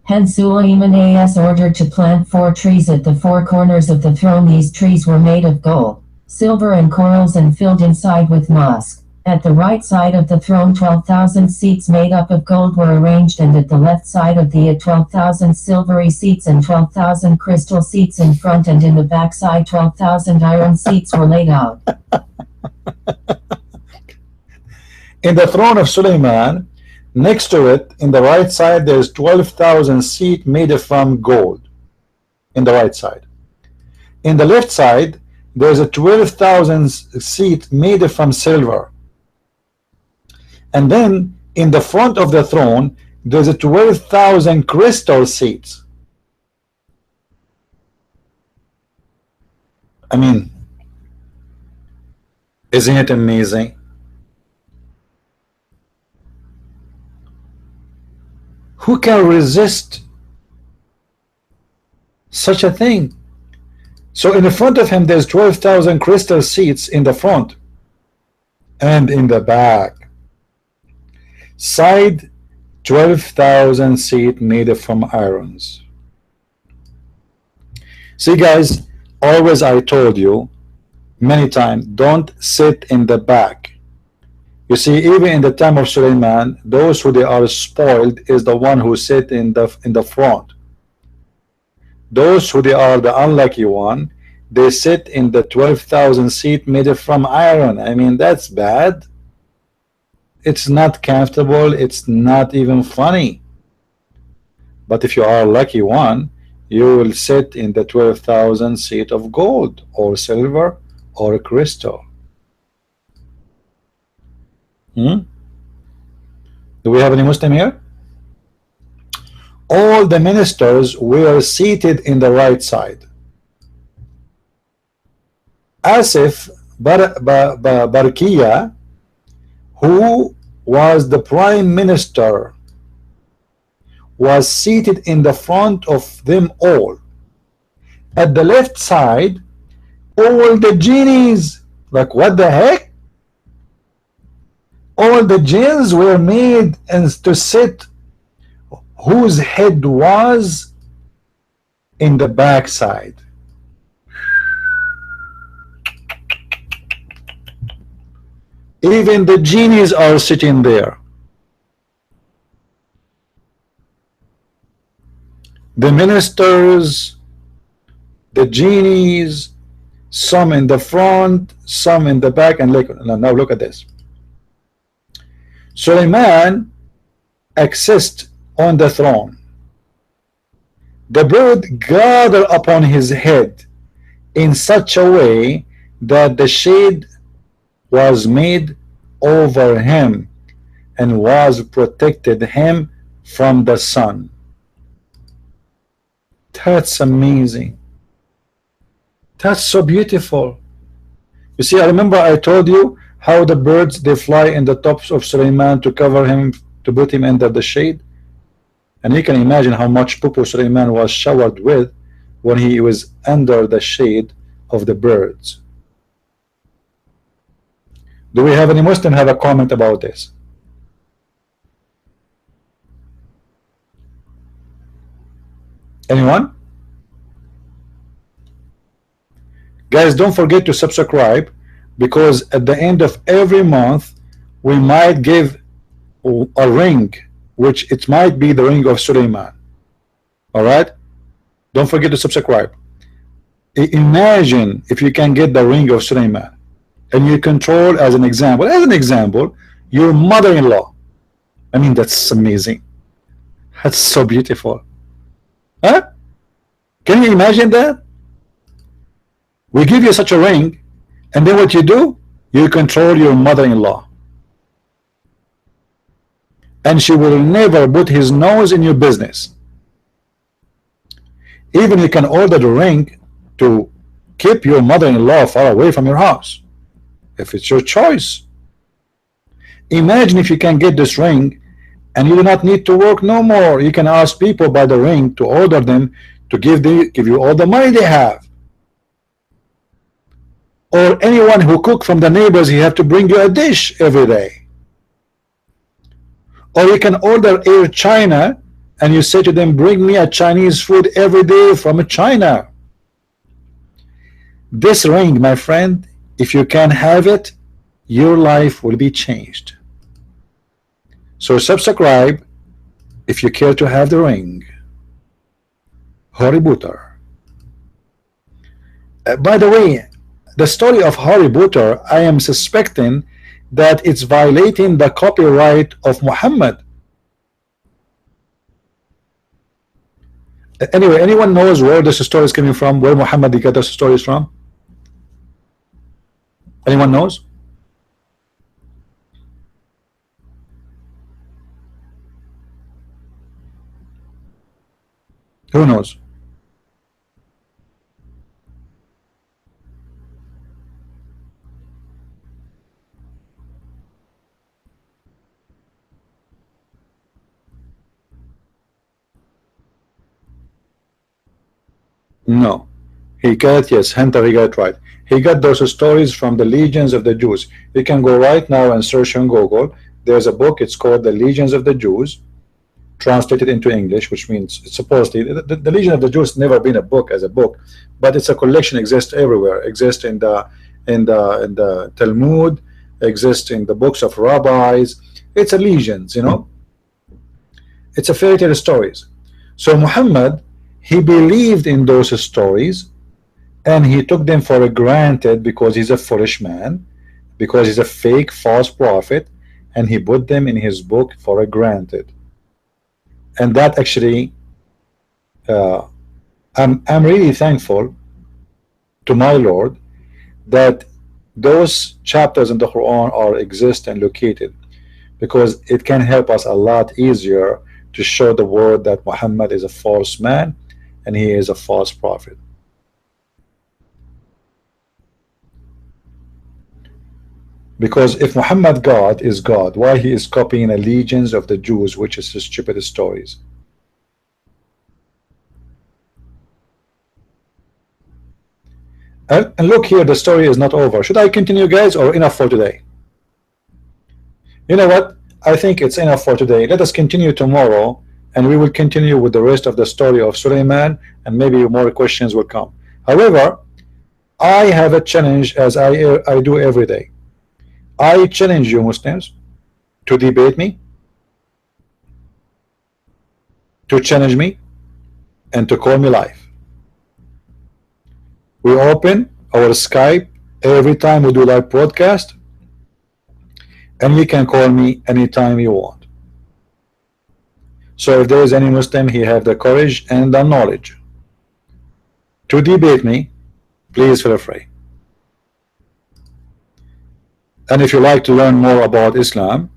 Hence Suleiman has ordered to plant 4 trees at the 4 corners of the throne. These trees were made of gold, silver and corals, and filled inside with musk. At the right side of the throne 12,000 seats made up of gold were arranged, and at the left side of the 12,000 silvery seats and 12,000 crystal seats in front, and in the back side 12,000 iron seats were laid out. In the throne of Suleiman, next to it, in the right side, there's 12,000 seats made from gold. In the right side. In the left side, there's a 12,000 seats made from silver. And then in the front of the throne, there's a 12,000 crystal seats. I mean, isn't it amazing? Who can resist such a thing? So in the front of him, there's 12,000 crystal seats in the front and in the back. Side 12,000 seats made from irons. See guys, always I told you many times, don't sit in the back. You see, even in the time of Suleiman, those who they are spoiled is the one who sit in the front. Those who they are the unlucky one, they sit in the 12,000 seat made from iron. I mean, that's bad. It's not comfortable. It's not even funny. But if you are a lucky one, you will sit in the 12,000 seat of gold or silver or crystal. Do we have any Muslim here? All the ministers were seated in the right side. Asif Barkiya, who was the prime minister, was seated in the front of them all. At the left side, all the genies, like what the heck? All the jinns were made and to sit, whose head was in the back side. Even the genies are sitting there. The ministers, the genies, some in the front, some in the back, and now look at this. Suleiman exists on the throne. The bird gathered upon his head in such a way that the shade was made over him and was protected him from the sun. That's amazing. That's so beautiful. You see, I remember I told you how the birds, they fly in the tops of Suleiman to cover him, to put him under the shade. And you can imagine how much poo Suleiman was showered with when he was under the shade of the birds. Do we have any Muslim have a comment about this? Anyone? Guys, don't forget to subscribe, because at the end of every month we might give a ring, which it might be the ring of Suleiman. All right, don't forget to subscribe. Imagine if you can get the ring of Suleiman and you control, as an example, your mother-in-law. I mean, that's amazing. That's so beautiful. Huh? Can you imagine that? We give you such a ring, and then what you do? You control your mother-in-law, and she will never put his nose in your business. Even you can order the ring to keep your mother-in-law far away from your house, if it's your choice. Imagine if you can get this ring and you do not need to work no more. You can ask people by the ring to order them to give you all the money they have. Or anyone who cook from the neighbors, he have to bring you a dish every day. Or you can order Air China and you say to them, bring me a Chinese food every day from China. This ring, my friend, if you can have it, your life will be changed. So subscribe if you care to have the ring. Harry Potter. By the way, the story of Harry Potter, I am suspecting that it's violating the copyright of Muhammad. Anyway, anyone knows where this story is coming from, where Muhammad got this stories from? Anyone knows? Who knows? No. He got, yes, Hunter, he got right. He got those stories from the Legions of the Jews. You can go right now and search on Google. There's a book, it's called The Legions of the Jews, translated into English, which means supposedly the Legion of the Jews never been a book as a book, but it's a collection, exists everywhere, exists in the Talmud, exists in the books of rabbis. It's a legions, you know. It's a fairy tale stories. So Muhammad, he believed in those stories and he took them for granted because he's a foolish man, because he's a fake false prophet, and he put them in his book for granted. And that actually I'm really thankful to my Lord that those chapters in the Quran are exist and located, because it can help us a lot easier to show the world that Muhammad is a false man and he is a false prophet. Because if Muhammad God is God, why he is copying the legions of the Jews, which is the stupid stories? And look here, the story is not over. Should I continue, guys, or enough for today? You know what? I think it's enough for today. Let us continue tomorrow, and we will continue with the rest of the story of Suleiman, and maybe more questions will come. However, I have a challenge, as I do every day. I challenge you Muslims to debate me, to challenge me, and to call me live. We open our Skype every time we do live broadcast, and you can call me anytime you want. So if there is any Muslim, he have the courage and the knowledge to debate me, please feel free. And if you like to learn more about Islam,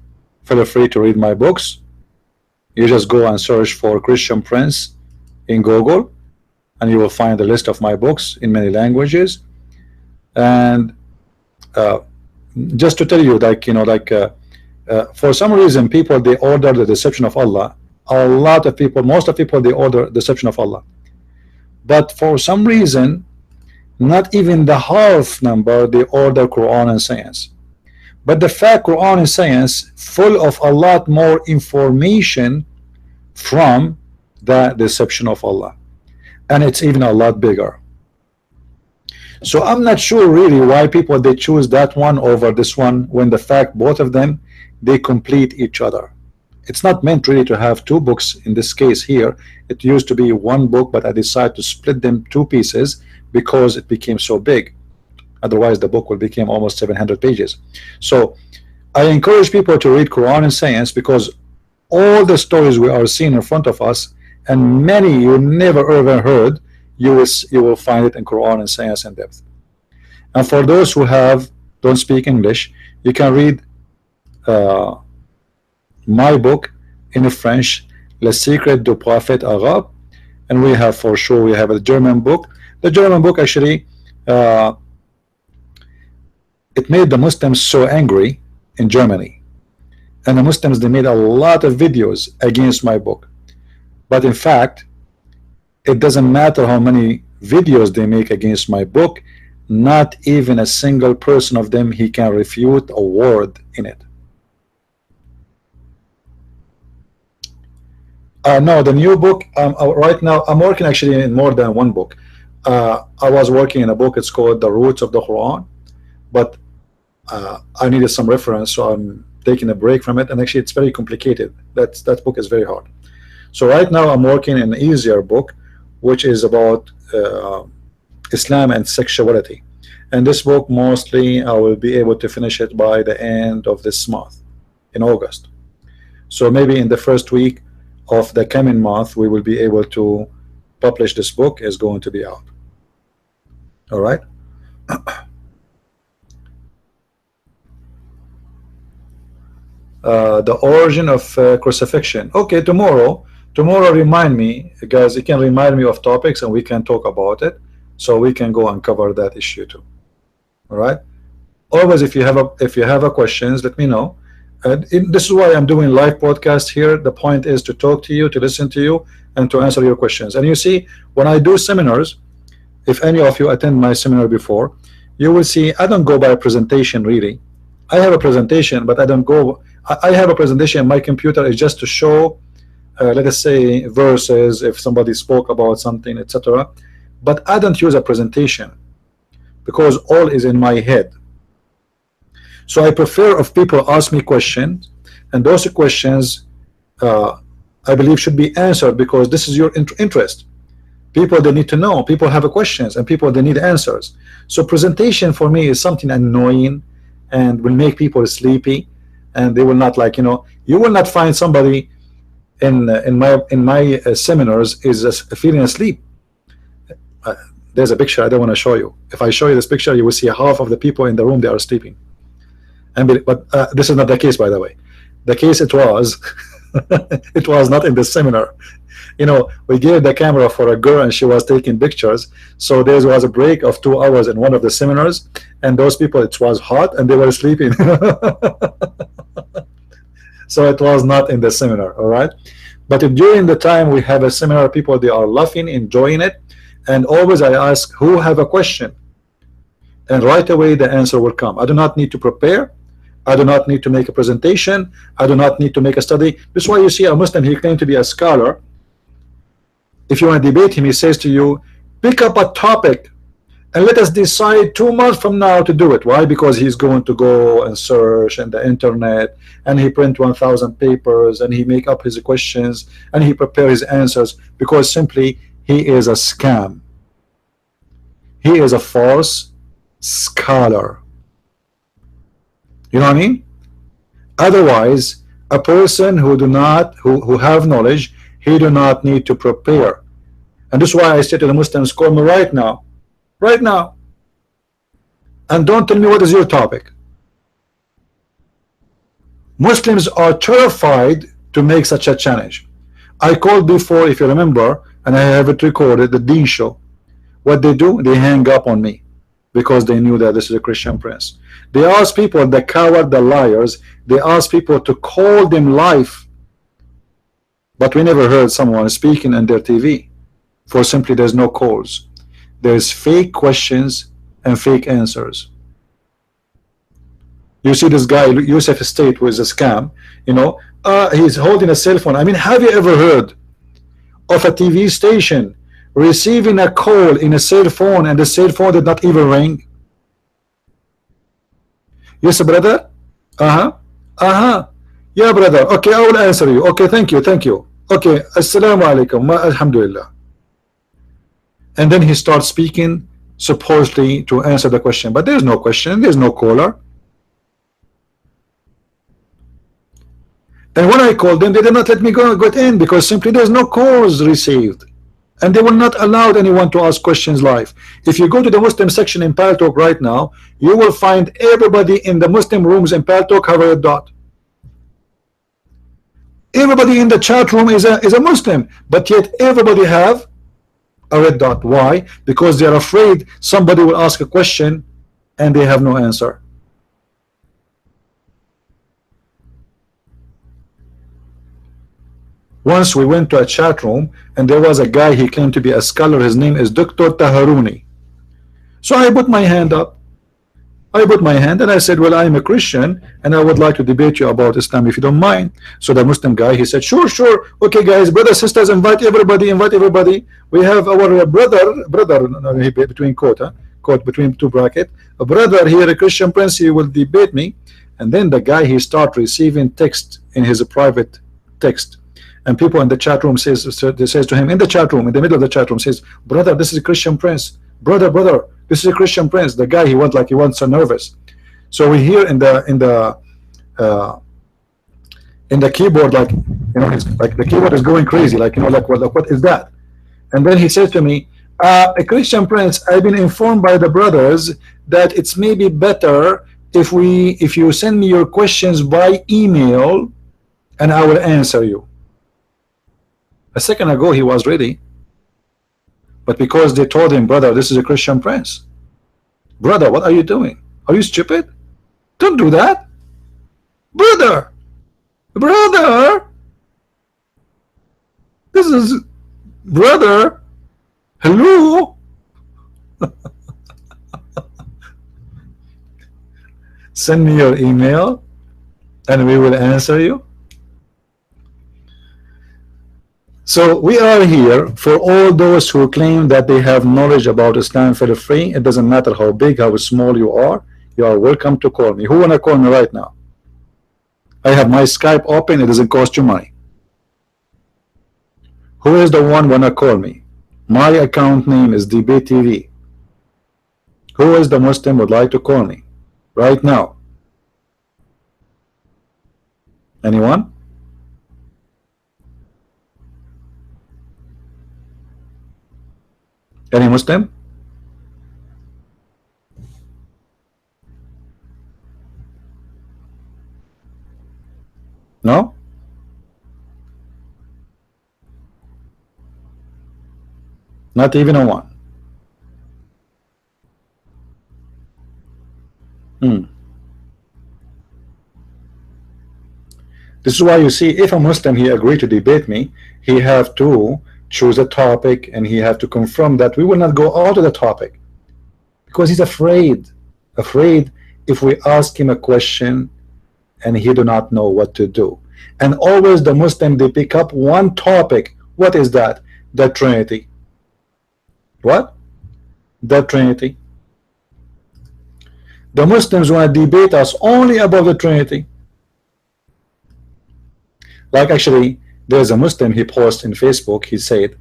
feel free to read my books. You just go and search for Christian Prince in Google, and you will find a list of my books in many languages. And just to tell you, like, you know, like for some reason people, they order the deception of Allah. A lot of people, most of people, they order deception of Allah, but for some reason not even the half number they order Quran and science. But the fact Quran and science full of a lot more information from the deception of Allah, and it's even a lot bigger. So I'm not sure really why people they choose that one over this one, when the fact both of them they complete each other. It's not meant really to have two books in this case here. It used to be one book, but I decided to split them two pieces because it became so big. Otherwise the book will become almost 700 pages. So I encourage people to read Quran and Science, because all the stories we are seeing in front of us, and many you never ever heard, you will find it in Quran and Science in depth. And for those who don't speak English, you can read my book in French, Le Secret du Prophète Arabe, and we have a German book. The German book actually it made the Muslims so angry in Germany, and the Muslims they made a lot of videos against my book. But in fact, it doesn't matter how many videos they make against my book, not even a single person of them he can refute a word in it. No, the new book, right now I'm working actually in more than one book. I was working in a book, it's called The Roots of the Quran, but I needed some reference, so I'm taking a break from it, and actually it's very complicated. That book is very hard. So right now I'm working in an easier book, which is about Islam and sexuality. And this book, mostly I will be able to finish it by the end of this month, in August. So maybe in the first week of the coming month we will be able to publish this book. Is going to be out. All right. The origin of crucifixion. Okay, tomorrow remind me, guys. You can remind me of topics and we can talk about it, so we can go and cover that issue too. All right. Always, if you have a questions, let me know. And this is why I'm doing live podcast here. The point is to talk to you, to listen to you, and to answer your questions. And you see, when I do seminars, if any of you attend my seminar before, you will see I don't go by a presentation really. I have a presentation, but I don't go. I have a presentation on my computer is just to show, let us say, verses, if somebody spoke about something, etc. But I don't use a presentation because all is in my head. So I prefer if people ask me questions, and those questions I believe should be answered, because this is your interest. People, they need to know. People have questions, and people, they need answers. So presentation for me is something annoying and will make people sleepy, and they will not like, you will not find somebody in my seminars is feeling asleep. There's a picture I don't want to show you. If I show you this picture, you will see half of the people in the room, they are sleeping. But this is not the case, by the way. The case it was it was not in the seminar. We gave the camera for a girl and she was taking pictures, so there was a break of 2 hours in one of the seminars, and those people, it was hot and they were sleeping. So it was not in the seminar. All right, but if during the time we have a seminar, people, they are laughing, enjoying it, and always I ask who have a question, and right away the answer will come. I do not need to prepare. I do not need to make a presentation. I do not need to make a study. This is why you see a Muslim, he claimed to be a scholar. If you want to debate him, he says to you, pick up a topic and let us decide 2 months from now to do it. Why? Because he's going to go and search in the internet, and he print 1,000 papers, and he make up his questions, and he prepare his answers, because simply he is a scam. He is a false scholar. You know what I mean? Otherwise, a person who have knowledge, he do not need to prepare. And this is why I say to the Muslims, call me right now, and don't tell me what is your topic. Muslims are terrified to make such a challenge. I called before, if you remember, and I have it recorded, the Deen show. What they do, they hang up on me, because they knew that this is a Christian prince. They ask people, the coward, the liars, they ask people to call them live. But we never heard someone speaking on their TV, for simply there's no calls. There's fake questions and fake answers. You see this guy, Yusuf State, who is a scam, he's holding a cell phone. I mean, have you ever heard of a TV station receiving a call in a cell phone and the cell phone did not even ring? Yes, brother. Uh-huh. Uh-huh. Yeah, brother. Okay, I will answer you. Okay, thank you, thank you. Okay, assalamu alaikum, alhamdulillah. And then he starts speaking supposedly to answer the question, but there's no question, there's no caller. And when I called them, they did not let me get in because simply there's no calls received. And they will not allow anyone to ask questions live. If you go to the Muslim section in Paltalk right now, you will find everybody in the Muslim rooms in Paltalk have a red dot. Everybody in the chat room is a Muslim, but yet everybody have a red dot. Why? Because they are afraid somebody will ask a question and they have no answer. Once we went to a chat room and there was a guy, he claimed to be a scholar, his name is Dr. Taharuni. So I put my hand up. I put my hand and I said, well, I'm a Christian and I would like to debate you about Islam if you don't mind. So the Muslim guy, he said, sure, sure. Okay, guys, brothers, sisters, invite everybody, invite everybody. We have our brother, between quote between two brackets, a brother here, a Christian prince, he will debate me. And then the guy, he start receiving text in his private text. And people in the chat room says to him in the chat room, in the middle of the chat room, says, brother, this is a Christian prince. Brother, this is a Christian prince. The guy, he went so nervous. So we hear in the keyboard, like, you know, it's like the keyboard is going crazy, like, you know, like what is that? And then he says to me, a Christian prince, I've been informed by the brothers that it's maybe better if you send me your questions by email and I will answer you. A second ago he was ready, but because they told him, brother, this is a Christian prince. Brother, what are you doing? Are you stupid? Don't do that. Brother, this is brother. Hello. Send me your email and we will answer you. So we are here for all those who claim that they have knowledge about Islam for free. It doesn't matter how big, how small you are welcome to call me. Who wanna call me right now? I have my Skype open, it doesn't cost you money. Who is the one wanna call me? My account name is DBTV. Who is the Muslim would like to call me right now? Anyone? Any Muslim? No? Not even a one. This is why you see, if a Muslim he agreed to debate me, he have to choose a topic and he have to confirm that we will not go out of the topic, because he's afraid if we ask him a question and he do not know what to do. And always the Muslim, they pick up one topic. What is that? The Trinity. What? The Trinity. The Muslims want to debate us only about the Trinity. Like, actually, there's a Muslim, he posted in Facebook, he said,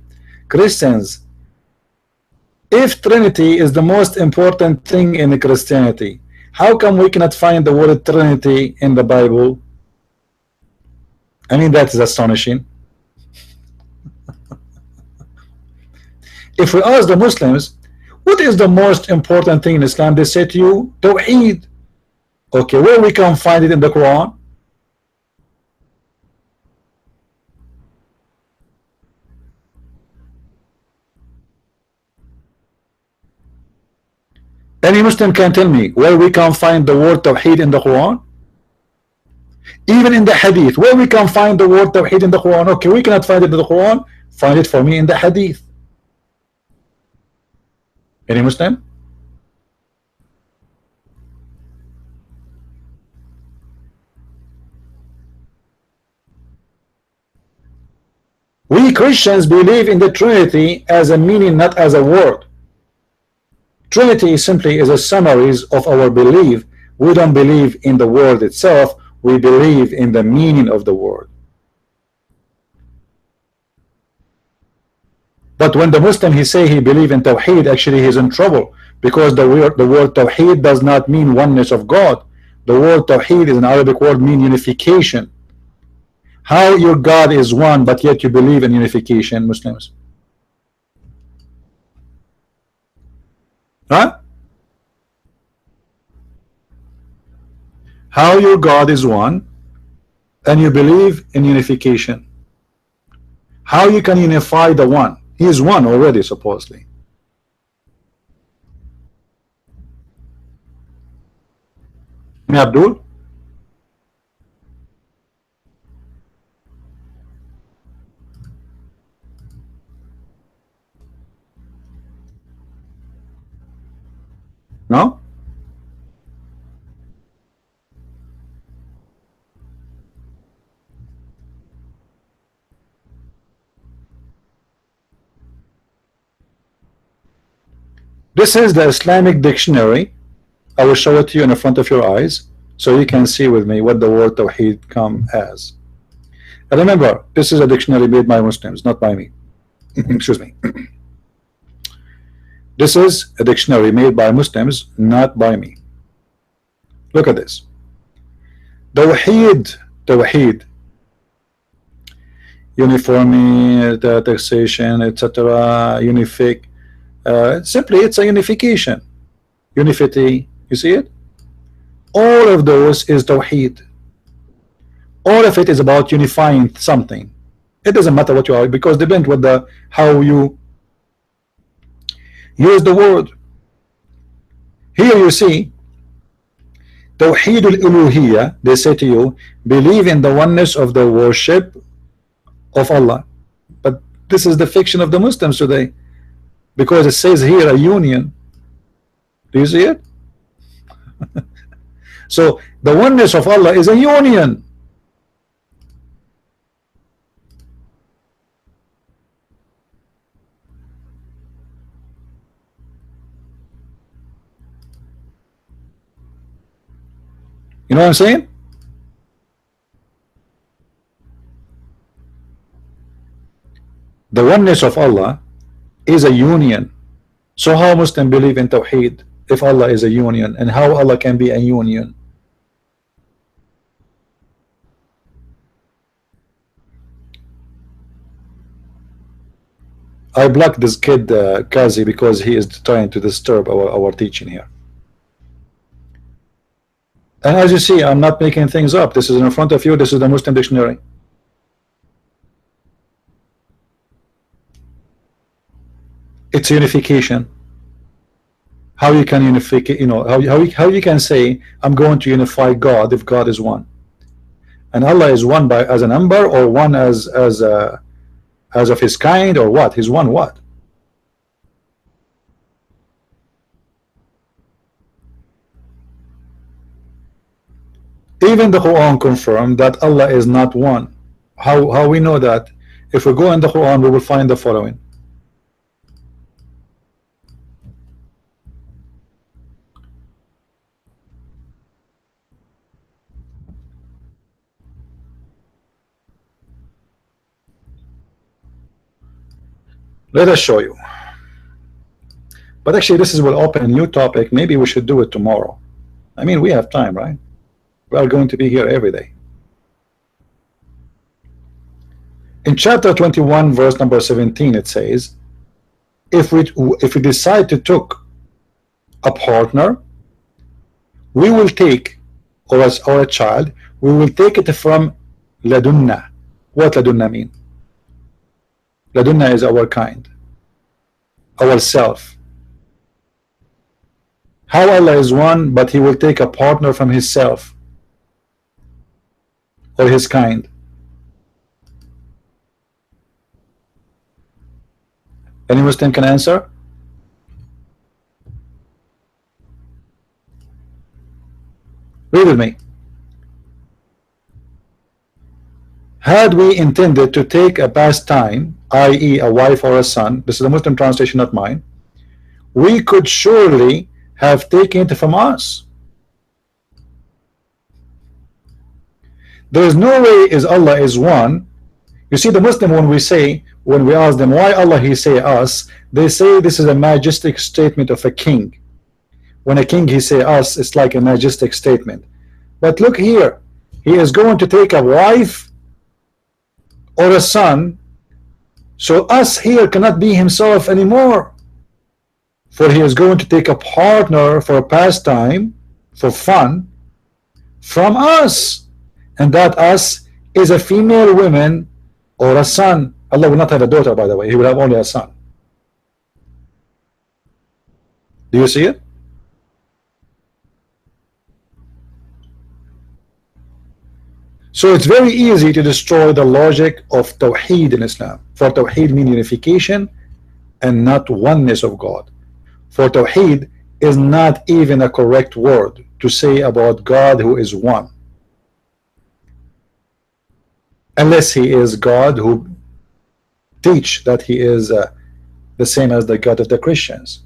Christians, if Trinity is the most important thing in Christianity, how come we cannot find the word Trinity in the Bible? I mean, that is astonishing. If we ask the Muslims, what is the most important thing in Islam, they say to you, Tawheed. Okay, where we can find it in the Quran? Any Muslim can tell me where we can find the word Tawheed in the Quran? Even in the Hadith, where we can find the word Tawheed in the Quran? Okay, we cannot find it in the Quran. Find it for me in the Hadith. Any Muslim? We Christians believe in the Trinity as a meaning, not as a word. Trinity simply is a summary of our belief. We don't believe in the word itself, we believe in the meaning of the word. But when the Muslim he say he believe in Tawheed, actually he's in trouble, because the word Tawheed does not mean oneness of God. The word Tawheed is an Arabic word mean unification. How your God is one, but yet you believe in unification, Muslims? Huh? How your God is one and you believe in unification? How you can unify the one? He is one already, supposedly. Abdul? No? This is the Islamic dictionary. I will show it to you in the front of your eyes so you can see with me what the word Tawheed come as. And remember, this is a dictionary made by Muslims, not by me. Excuse me. This is a dictionary made by Muslims, not by me. Look at this. Tawheed, Tawheed, uniformity, taxation, etc. Unific. Simply, it's a unification. Unifity. You see it? All of those is Tawheed. All of it is about unifying something. It doesn't matter what you are, because depends what the how you use the word. Here you see Tawheed al-Uluhiyya. They say to you, believe in the oneness of the worship of Allah. But this is the fiction of the Muslims today, because it says here a union. Do you see it? So the oneness of Allah is a union. You know what I'm saying? The oneness of Allah is a union. So how Muslim believe in Tawheed if Allah is a union, and how Allah can be a union? I blocked this kid Kazi because he is trying to disturb our teaching here. And as you see, I'm not making things up. This is in front of you. This is the Muslim dictionary. It's unification. How you can unify, you know, how you can say I'm going to unify God if God is one, and Allah is one by as a number, or one as of his kind, or what? He's one what? Even the Quran confirmed that Allah is not one. How we know that? If we go in the Quran, we will find the following. Let us show you. But actually, this will open a new topic. Maybe we should do it tomorrow. I mean, we have time, right? We are going to be here every day. In chapter 21, verse number 17, it says, if we decide to take a partner, we will take, or a child, we will take it from ladunna. What ladunna mean? Ladunna is our kind, our self. How Allah is one, but he will take a partner from his self or his kind. Any Muslim can answer? Read with me. Had we intended to take a pastime, i.e. a wife or a son, this is the Muslim translation, not mine, we could surely have taken it from us. There is no way is Allah is one. You see, the Muslim, when we ask them why Allah he say us, they say this is a majestic statement of a king. When a king he say us, it's like a majestic statement. But look here, he is going to take a wife or a son, so us here cannot be himself anymore, for he is going to take a partner for a pastime, for fun, from us, and that us is a female woman or a son. Allah will not have a daughter, by the way, he will have only a son. Do you see it? So it's very easy to destroy the logic of Tawheed in Islam. For Tawheed means unification and not oneness of God. For Tawheed is not even a correct word to say about God who is one, unless he is God who teach that he is the same as the God of the Christians.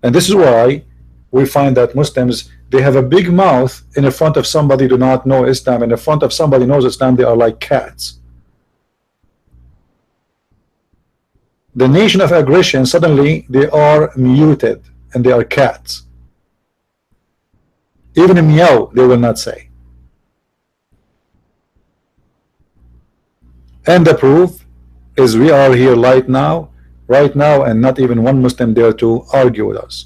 And this is why we find that Muslims, they have a big mouth in the front of somebody do not know Islam, and in front of somebody knows Islam, they are like cats. The nation of aggression, suddenly they are muted and they are cats. Even a meow they will not say. And the proof is we are here right now, and not even one Muslim dare to argue with us.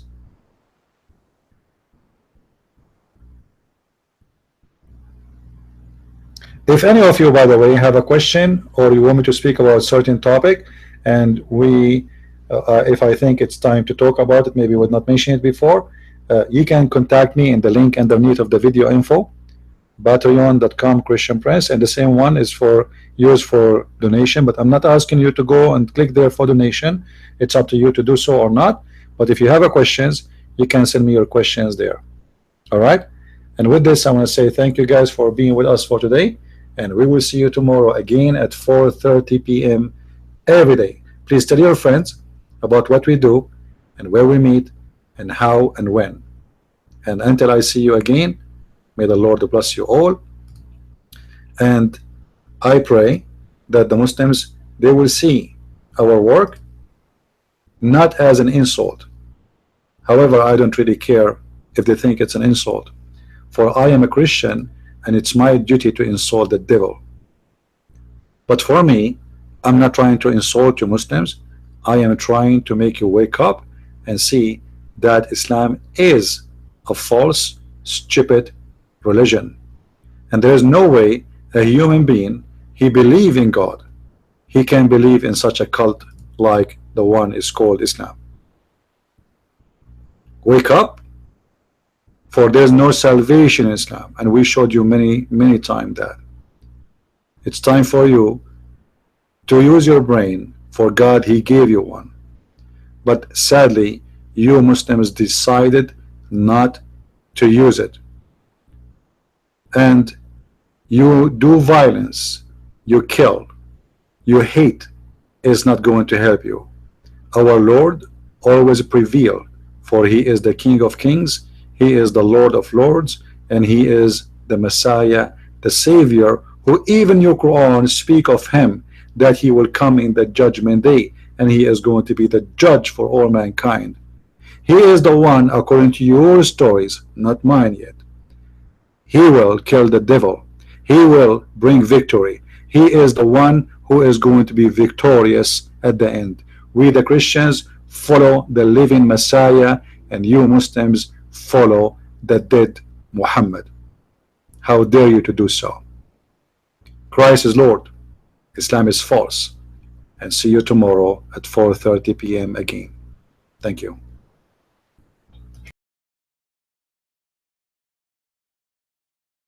If any of you, by the way, have a question or you want me to speak about a certain topic, and if I think it's time to talk about it, maybe I would not mention it before, you can contact me in the link underneath of the video info, patreon.com Christian Prince, and the same one is for used for donation, but I'm not asking you to go and click there for donation. It's up to you to do so or not. But if you have a questions, you can send me your questions there. All right, and with this I want to say thank you guys for being with us for today, and we will see you tomorrow again at 4:30 p.m. every day. Please tell your friends about what we do and where we meet and how and when. And until I see you again, may the Lord bless you all. And I pray that the Muslims, they will see our work not as an insult. However, I don't really care if they think it's an insult, for I am a Christian and it's my duty to insult the devil. But for me, I'm not trying to insult you Muslims. I am trying to make you wake up and see that Islam is a false, stupid religion, and there is no way a human being, he believe in God, he can believe in such a cult like the one is called Islam. Wake up, for there's no salvation in Islam, and we showed you many times that it's time for you to use your brain, for God he gave you one. But sadly, you Muslims decided not to use it, and you do violence, you kill, you hate is not going to help you. Our Lord always prevail, for he is the King of Kings, he is the Lord of Lords, and he is the Messiah, the Savior, who even your Quran speak of him, that he will come in the judgment day, and he is going to be the judge for all mankind. He is the one, according to your stories, not mine yet. He will kill the devil, he will bring victory, he is the one who is going to be victorious at the end. We the Christians follow the living Messiah, and you Muslims follow the dead Muhammad. How dare you to do so? Christ is Lord, Islam is false. And see you tomorrow at 4:30 p.m. again. Thank you.